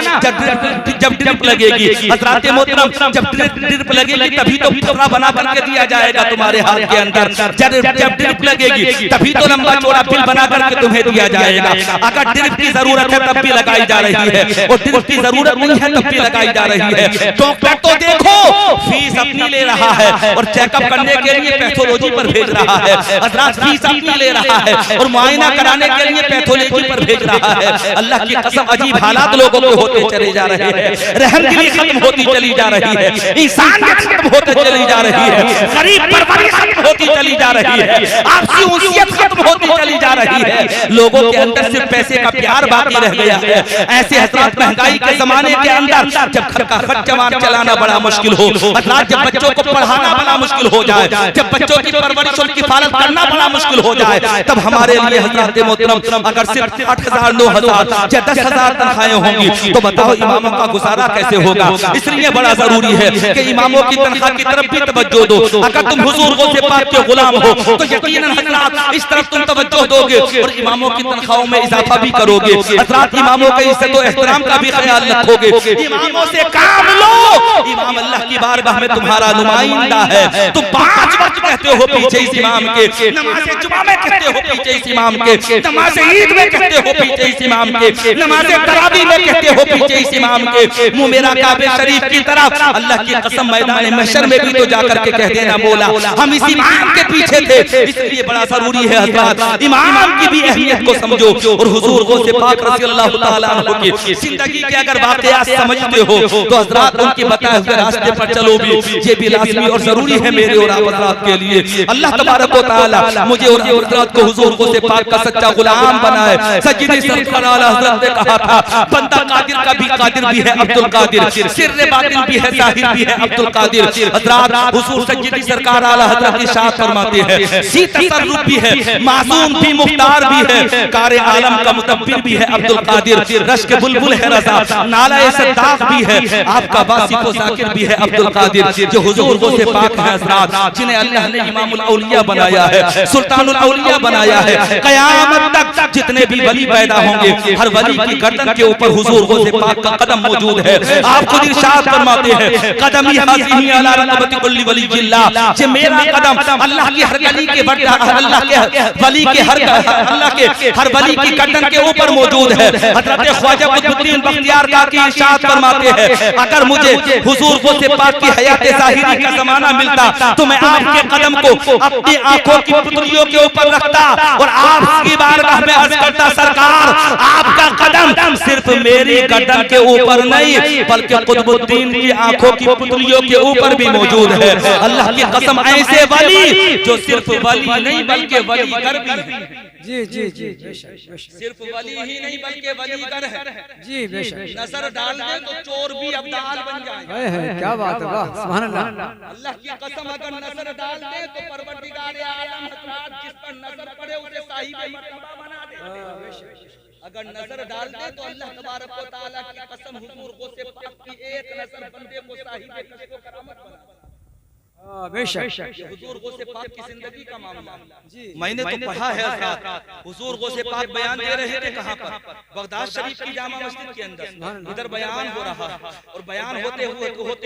जब ड्रिप लगेगी। हज़रात मोहतरम जब ड्रिप लगेगी तभी तो फुकरा बना करके दिया जाएगा तुम्हारे हाथ के अंदर। जब ड्रिप लगेगी तभी तो लंबा चौड़ा बिल बना करके तुम्हें दिया जाएगा। अगर ड्रिप की जरूरत है तब भी लगाई जा रही है, और ड्रिप की जरूरत नहीं है तब भी लगाई जा रही है। डॉक्टर तो देखो फीस अपनी ले रहा है और चेकअप करने के लिए पैथोलॉजी पर भेज रहा है। हज़रात फीस अपनी ले रहा है और मुआयना कराने के लिए पैथोलॉजी पर भेज रहा है। अल्लाह की कसम अजीब हालात लोगों के होते चले जा रहे हैं, रहमदिली खत्म होती चली जा रही है, इंसानियत खत्म होती चली जा रही है, गरीब परवरिश खत्म होती चली चली जा रही है, आपसी उन्सियत खत्म होती चली जा रही है, लोगों के अंदर सिर्फ पैसे का प्यार बाकी रह गया है। ऐसे हजरात महंगाई के जमाने के अंदर जब घर का खर्च जमान चलाना बड़ा मुश्किल हो, हजरात जब बच्चों को पढ़ाना बड़ा मुश्किल हो जाए, जब बच्चों की परवरिश और किफालत करना बड़ा मुश्किल हो जाए, तब हमारे लिए हजरात मोहतरम अगर सिर्फ 8,000 9,000 या 10,000 तनख्वाहें होंगी तो बताओ इमामों का गुजारा कैसे होगा। इसलिए बड़ा जरूरी है कि इमामों की तनख्वाह की तरफ भी तवज्जो दो। अगर तुम हुजूर गौसे पाक के गुलाम हो तो यकीनन हजरात इस तरफ तुम तवज्जो दोगे और इमामों की तनख्वाहों में इजाफा भी करोगे। हजरात इमामों के इज्जत और एहतराम का भी ख्याल रखोगे। इमामों से काम लो, इमाम अल्लाह की बारगाह में तुम्हारा नुमाइंदा है। तुम 5 वक्त कहते हो पीछे इस इमाम के, नमाज़े जुमा में कहते हो पीछे इस इमाम के, नमाज़े ईद में कहते हो पीछे इस इमाम के, नमाज़े तरावी में कहते हो पीछे इस इमाम के। मुंह मेरा काबे शरीफ की तरफ अल्लाह की कसम मैदान महशर में भी तो जाकर के कह देना मौला हम इस इमाम के पीछे थे। इसलिए बड़ा जरूरी है हजरात इमाम की भी अहमियत को समझो और हुजूर गौसे पाक रज़ियल्लाहु ताला अन्हु की जिंदगी के अगर वाक़यात समझते हो तो हजरात उनके बताए हुए रास्ते पर चलो भी, ये भी लाज़मी और जरूरी है मेरे और आप हजरात के लिए। अल्लाह तबारक व तआला मुझे और हजरात को हुजूर गौसे पाक का सच्चा गुलाम बनाए। सज्जिद सरकार आला हजरत ने कहा था बंदा कादिर का भी कादिर भी है अब्दुल कादिर, सिर्र बातिन भी है ज़ाहिर भी है अब्दुल कादिर। हजरात हुजूर सज्जिद सरकार आला हजरत इरशाद फरमाते हैं सी तसर्रुफ भी है, मासूम भी, मुख्तार भी है, कार आलम का मुदब्बिर भी है अब्दुल कादिर, रश के बुलबुल है रज़ा, नाला सद्दाक भी है, आपका वासिफ व ज़ाकिर भी है अब्दुल कादिर। जो हुजूर गौसे पाक है हजरात जिन्हें अल्लाह ने इमामुल औलिया बनाया है, सुल्तानुल औलिया बनाया है, क़यामत तक जितने भी वली पैदा होंगे हर वली की गर्दन के ऊपर हुजूर गौसे पाक का कदम मौजूद है। आप खुद इरशाद फरमाते हैं कदमी हाज़िही अला रक़बति कुल्ली वलिय्यिल्लाह, ये मेरा कदम अल्लाह की हर वली के अल्लाह के वली के अल्लाह के हर वली की गर्दन के ऊपर मौजूद है। हज़रत ख्वाजा कुतुबुद्दीन बख्तियार काकी इरशाद फरमाते हैं अगर मुझे हुजूर गौसे पाक की हयात ज़ाहिरी का ज़माना मिलता तो मैं आपके कदम को अपनी आंखों की पुतलियों के ऊपर रखता और आपकी बारगाह में अर्ज करता सरकार आपका कदम सिर्फ मेरी गर्दन के ऊपर नहीं बल्कि कुतुबुद्दीन की आंखों की पुतलियों के ऊपर भी मौजूद है। अल्लाह की कसम ऐसे वली जो सिर्फ वली नहीं बल्कि वलीगर भी है। जी जी जी सिर्फ वली ही नहीं बल्कि वलीगर है। जी बेशक नजर डाल दे तो चोर भी अब्दाल बन जाए। है क्या बात है, वाह सुभान अल्लाह। अल्लाह की कसम अगर नजर डाल दे तो परवरदिगार आलम हजरात जिस पर नजर पड़े उसे साहिब मर्तबा बना दे। अगर नजर डाल दे तो अल्लाह तबारक व तआला की कसम हुजूर गौसे पाक की एक नजर बंदे को साहिब कश्फ व करामत बना दे। बेशक हुजूर गौसे पाक की जिंदगी का मामला मैंने तो पढ़ा है हज़रात। हुजूर गौसे पाक बयान दे रहे थे कहाँ पर? बगदाद शरीफ की जामा मस्जिद के अंदर। इधर बयान हो रहा और बयान होते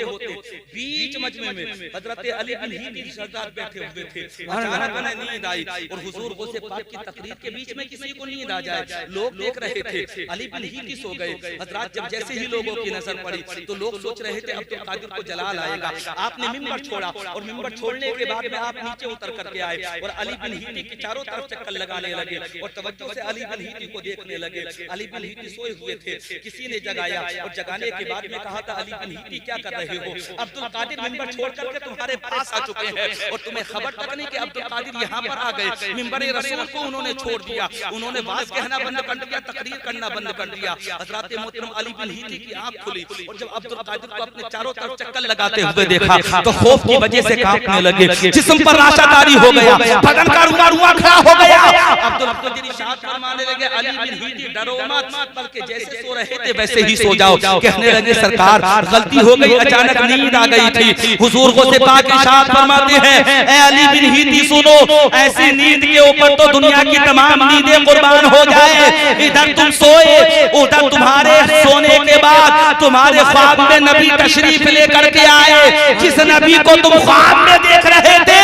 होते बीच मजमे में हजरत अली बिन ही सरदार बैठे हुए थे। अचानक उन्हें नींद आई और हुजूर गौसे पाक की तकरीर के बीच में किसी को नींद आ जाए। लोग देख रहे थे, अली बिन ही सो गए। हजरात जब जैसे ही लोगों की नजर पड़ी तो लोग सोच रहे थे अब्दुल कादिर को जलाल आएगा। आपने मिंबर छोड़ा और मिंबर छोड़ने के बाद में आप नीचे उतर करके आए और अली बिन हीती के चारों तरफ चक्कर लगाने लगे और तवज्जो से अली बिन हीती को देखने लगे। अली बिन हीती सोए हुए थे, किसी ने जगाया और जगाने के बाद में कहा था अली बिन हीती क्या कर रहे हो? अब्दुल कादिर मिंबर छोड़ करके तुम्हारे पास आ चुके हैं और तुम्हें खबर तक नहीं कि अब्दुल कादिर यहाँ पर आ गए। मिंबर रसूल को उन्होंने छोड़ दिया, उन्होंने बात कहना बंद कर दिया, तकरीर करना बंद कर दिया। हजरत मोहतरम अली बिन हीती की आंख खुली और जब अब्दुल कादिर को अपने चारों तरफ चक्कर लगाते हुए देखा तो खौफ की वजह से कांपने लगे, जिस्म पर राशादारी हो गया, बदन का रुआ खड़ा हो गया। अब्दुल कादिर इरशाद फरमाने लगे अली बिन हीती डरो मत, बल्कि जैसे सो रहे थे वैसे ही सो जाओ। कहने लगे सरकार गलती हो गई, अचानक नींद आ गई थी। हुजूर गौसे पाक इरशाद फरमाते हैं ए अली बिन हीती सुनो, ऐसी नींद के ऊपर तो दुनिया की तमाम नींदें कुर्बान हो जाए। इधर तुम सोए, उधर तुम्हारे सोने के बाद तुम्हारे ख्वाब में नबी तशरीफ लेकर के आए। जिस नबी को तुम ख्वाब में देख रहे थे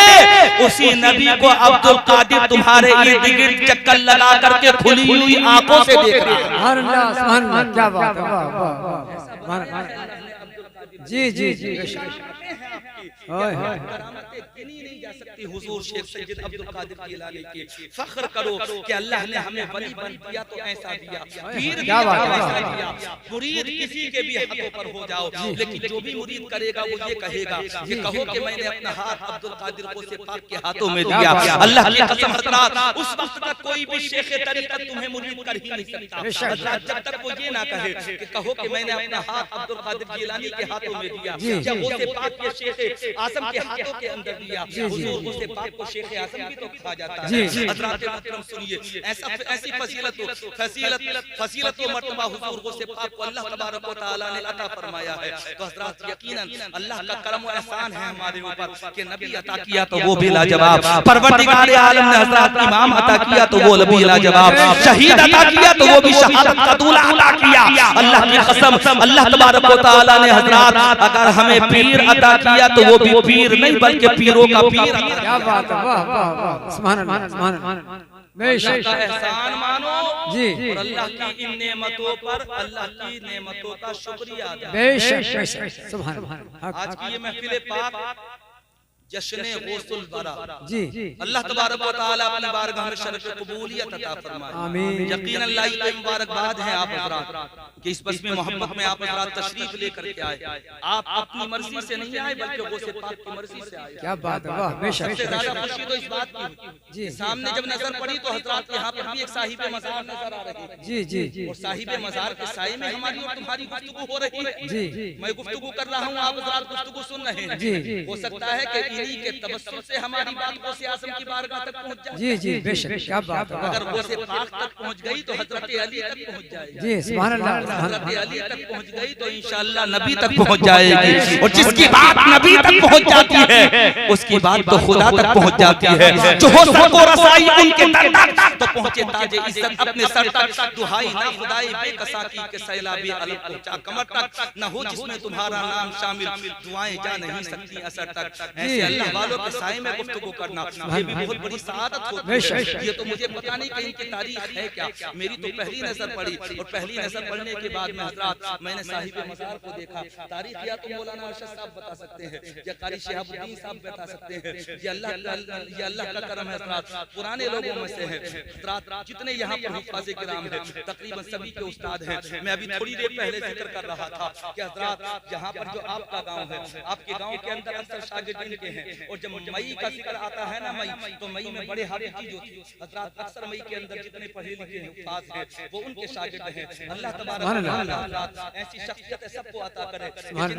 उसी नबी को अब्दुल कादिर तुम्हारे इर्द गिर्द चक्कर लगा करके खुली हुई आंखों से देख रहा है। सुभान अल्लाह, क्या बात है, वाह वाह वाह। जी जी जी करामतें गिनी नहीं जा सकती हुजूर शेख सैयद अब्दुल कादिर जिलानी की। फख्र करो कि अल्लाह ने हमें वली बन दिया तो ऐसा दिया, पीर दिया तो ऐसा दिया। मुरीद किसी के भी हाथों पर हो जाओ, लेकिन जो भी मुरीद करेगा वो ये कहेगा कि कहो कि मैंने अपना हाथ अब्दुल कादिर गौसे पाक के हाथों में दिया। अल्लाह की कसम हज़रात, उस वक्त तक कोई भी शेख तरीक़त तुम्हें मुरीद कर ही नहीं सकता हज़रात, जब तक वो ये ना कहे कि कहो कि मैंने अपना हाथ अब्दुल कादिर जिलानी के हाथों में दिया या गौसे पाक के शेख आज़म के हाथों के अंदर दिया। हुजूर गौसे पाक को शेख आज़म भी तो कहा जाता है। हज़रात मोहतरम सुनिए, ऐसी फजीलत व मर्तबा हुजूर गौसे पाक को अल्लाह तबारक व तआला ने अता फरमाया है। तो हज़रात यकीनन अल्लाह का करम व एहसान है हमारे ऊपर कि नबी अता किया तो वो भी लाजवाब, परवरदिगार आलम ने हज़रात इमाम अता किया तो वो भी लाजवाब, शहीद अता किया तो वो भी शहादत का दूल्हा अता किया। अल्लाह की कसम अल्लाह तबारक व तआला ने हज़रात अगर हमें पीर अता किया तो वो भी पीर नहीं बल्कि पीरों का पीर। क्या बात है, वाह वाह वाह, सुभान अल्लाह सुभान अल्लाह। अल्लाह का एहसान मानो जी, और अल्लाह की इन नेमतों पर अल्लाह की नेमतों का शुक्रिया अदा। बेशक सुभान अल्लाह। आज की ये महफिल पाक जश्न गौसुल बरा जी, अल्लाह तबारक व तआला अपनी बारगाह में शरफ कबूलियत अता फरमाए। आमीन। यकीनन लाई की मुबारकबाद है आप हज़रात कि इस बस्म मोहब्बत में आप हज़रात तशरीफ लेकर के आए। आप अपनी मर्जी से नहीं आए बल्कि गौसे पाक की मर्जी से आए। क्या बात है, वाह बेशक। सबसे ज्यादा खुशी तो इस बात की जी, सामने जब नजर पड़ी तो हज़रात यहाँ पर भी एक साहिब मज़ार नजर आ रही है। जी जी जी, और साहिब मज़ार के साए में हमारी और तुम्हारी गुफ्तगू हो रही है। जी, मैं गुफ्तगू कर रहा हूँ, आप हज़रात गुफ्तगू सुन रहे हैं। जी, हो सकता है कि इन्हीं के तबस्सुम से हमारी बात गौसे आज़म की बारगाह तक पहुँच जाए। जी जी बेशक, क्या बात है, अगर गौसे पाक तक पहुँच गई तो हज़रत अली तक पहुँच जाएगी। जी सुभान अल्लाह। हज़रत अली तक पहुँच गई तो इंशाअल्लाह नबी तक पहुँच जाएगी। और जिसकी बात नबी तक पहुँच जाती है उसकी बात तो खुदा तक पहुँच जाती है। जो हो सको रसाई उनके दर तक तो पहुँचे ताजे इज्जत अपने सर तक। दुहाई ना खुदाई बेकसा की के सैलाबे अलग पहुँचा कमर तक, न हो जिसमें तुम्हारा नाम शामिल दुआएं जा नहीं सकती असर तक। ऐसे अल्लाह वालों के साए में गुफ्तगू करना ये भी बहुत बड़ी सआदत होती है। ये तो मुझे पता नहीं कि इनकी तारीख है क्या, मेरी तो पहली नजर पड़ी और पहली नजर पड़ने के बाद में हज़रात मैंने साहिब मज़ार को देखा। तारीख या तो मौलाना अरशद साहब बता सकते हैं या कारी शहाबुद्दीन साहब बता सकते हैं। ये अल्लाह का करम है हज़रात, पुराने लोगों में से है हज़रात। जितने यहाँ पर हुफ़ाज़े किराम हैं तकरीबन सभी के उस्ताद हैं। मैं अभी थोड़ी देर पहले जिक्र कर रहा था कि हज़रात यहाँ पर जो आपका गाँव है, आपके गाँव के अंदर अक्सर शागिर्दीन के हैं। और जब मई का जिक्र आता है ना, मई तो मई में बड़े हाफिज़ जो थी हज़रात, अक्सर मई के अंदर जितने पढ़े लिखे हुफ़ाज़ हैं वो उनके शागिर्द हैं। अल्लाह तबारक व तआला ऐसी शख्सियत सबको अता करे कि गाँव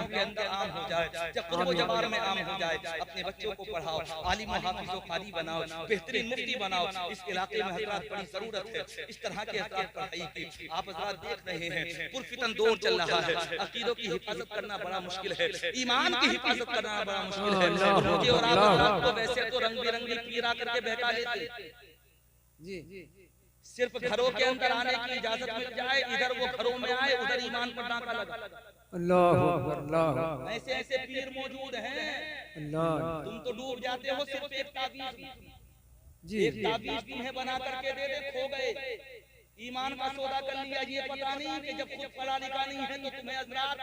के अंदर आम हो जाए, जब क़ुर्ब जबार में आम हो जाए। अपने बच्चों को पढ़ाओ, आलिम व हाफिज़ व क़ारी बनाओ, बेहतरीन मुफ्ती बनाओ। इस इलाके में हज़रात बड़ी ज़रूरत है इस तरह के हज़रात पढ़ाई की। आप हज़रात देख रहे हैं पुरफितन दौर चल रहा है। अक़ीदों की हिफाजत करना बड़ा मुश्किल है, ईमान की हिफाजत करना बड़ा मुश्किल है। मुझे और आप को वैसे तो रंग बिरंगी पीरा करके बहका लेते जी, सिर्फ घरों के अंदर आने की इजाजत मिल जाए, इधर वो घरों में आए उधर ईमान पर डाका लगा। अल्लाह अल्लाह, ऐसे ऐसे पीर मौजूद हैं, अल्लाह तुम तो डूब जाते हो सिर्फ एक ताबीज जी एक ताबीज तुम्हें बना करके दे दे, खो गए। ईमान का सौदा कर लिया, ये पता नहीं कि जब खुद पढ़ा लिखा नहीं है तो तुम्हें हज़रात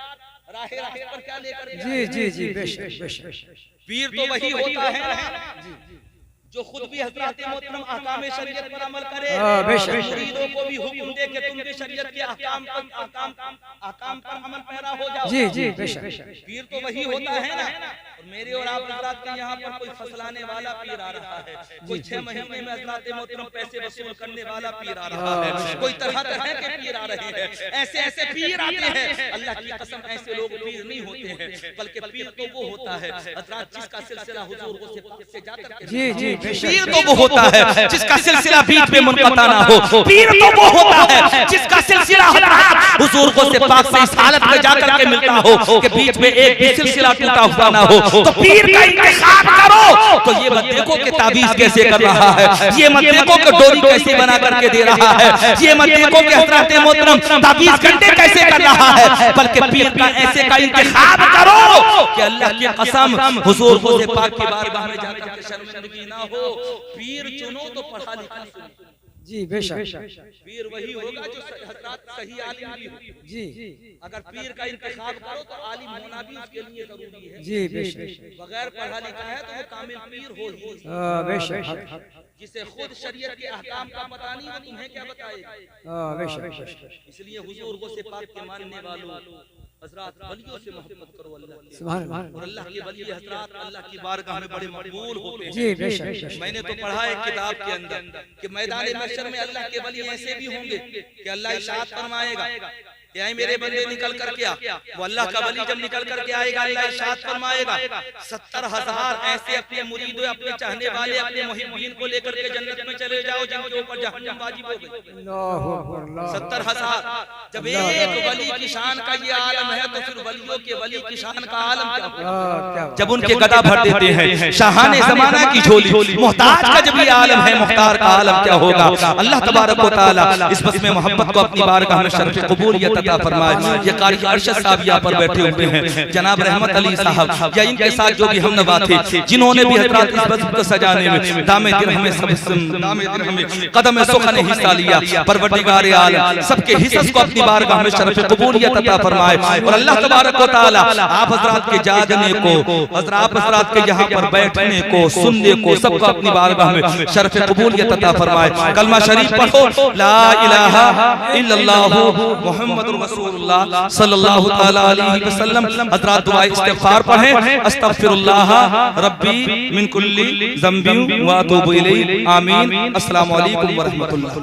राहे पर क्या लेकर जी जी जी बेशक बेशक। पीर तो वही होता है जो खुद भी हज़रात मोहतरम अहकाम शरीयत पर अमल करे, मुरीदों को भी हुक्म दे कि तुम भी शरीयत के अहकाम पर अमल पैरा हो जाओ। जी जी बेशक। पीर तो वही होता है ना। और मेरे और आप हज़रात के यहाँ पर कोई फसलाने वाला पीर आ रहा है, कोई 6 महीने में हज़रात मोहतरम पैसे वसूल करने वाला पीर आ रहा है, कोई तरह तरह के पीर आ रहे हैं। ऐसे ऐसे पीर आते हैं, अल्लाह की कसम ऐसे लोग पीर नहीं होते हैं बल्कि पीर तो वो होता है हज़रात जिसका सिलसिला हुजूर से जाकर के जी जी पीर तो वो होता है जिसका सिलसिला बीच में मुनक़ता ना हो। पीर तो वो होता है जिसका सिलसिला हुजूर से पाक से इस हालत में जाकर के मिलता हो कि बीच में एक भी सिलसिला टूटा हुआ ना हो। तो पीर का इंतखाब करो तो ये मत देखो कि ताबीज कैसे कर रहा है, ये मत देखो कि डोरी कैसे बना करके दे रहा है, ये मत देखो कि हज़रत मोहतरम ताबीज घंटे कैसे कर रहा है, बल्कि पीर का ऐसे का इंतखाब करो कि अल्लाह की कसम हुजूर से पाक की बारगाह में जाकर के शर्मिंदगी ना हो। पीर चुनो तो पढ़ा लिखा चुनो। जी बेशक पीर वही होगा जो हजरत सही आलिम भी हो। जी अगर पीर का इंतखाब करो तो आलिम होना भी उसके लिए जरूरी है। जी बेशक बगैर पढ़ा लिखा है तो वो कामिल पीर हो ही। बेशक जिसे खुद शरीयत के अहकाम का पता नहीं, वो तुम्हें क्या बताएगा। बेशक इसलिए हुजूर गो से पाक के मानने वालों हजरत वलियों से मोहब्बत करो। अल्लाह के सुभान अल्लाह। और अल्लाह के वली हजरत अल्लाह की बारगाह में बड़े मकबूल होते हैं। जी बेशक मैंने तो पढ़ा है किताब के अंदर कि मैदान महशर में अल्लाह के वली ऐसे भी होंगे कि अल्लाह इरशाद फरमाएगा कि ऐ मेरे बंदे निकल कर के आ। वो अल्लाह का वली जब निकल कर के आएगा अल्लाह इरशाद फरमाएगा 70,000 ऐसे अपने मुरीदों अपने चाहने वाले अपने मुहिब्बीन को लेकर के जन्नत में चले जाओ जिनके ऊपर जहन्नम वाजिब हो गई। अल्लाहु अकबर 70,000। जब एक वली की शान का ये आलम है तो फिर वलियों के वली की शान का आलम क्या होगा। जब उनके गदा भर देते हैं शाहाने ज़माना की झोली, मोहताज का जब ये आलम है मुख्तार का आलम क्या होगा। अल्लाह तबारक व तआला इस बस में मोहब्बत को अपनी बारगाह में शर्फ कबूलियत अता फरमाए। ये कारी अरशद साहब यहाँ पर बैठे हुए हैं, जनाब रहमत अली साहब या इनके साथ जो भी हम नवा थे जिन्होंने भी हजरत इस बस को सजाने में दामे दिरहम कदम सुख ने हिस्सा लिया। परवरदिगार आलम सबके हिस्स को अपनी बारगाह में शर्फ कबूलियत अता फरमाए। और अल्लाह तबारक व तआला आप हजरात के जागने को, हजरात के यहाँ पर बैठने को, सुनने को, सबको अपनी बारगाह में शर्फ कबूलियत अता फरमाए। कलमा शरीफ पढ़ो, ला इलाहा इल्लल्लाहु मुहम्मदुर रसूलुल्लाह सल्लल्लाहु तआला अलैहि वसल्लम। हजरात दुआ इस्तिग़फार पढ़ें, अस्तगफिरुल्लाह रब्बी मिन कुल्ली ज़ंबी व अतूबु इलैहि। आमीन। अस्सलामु अलैकुम व रहमतुल्लाह।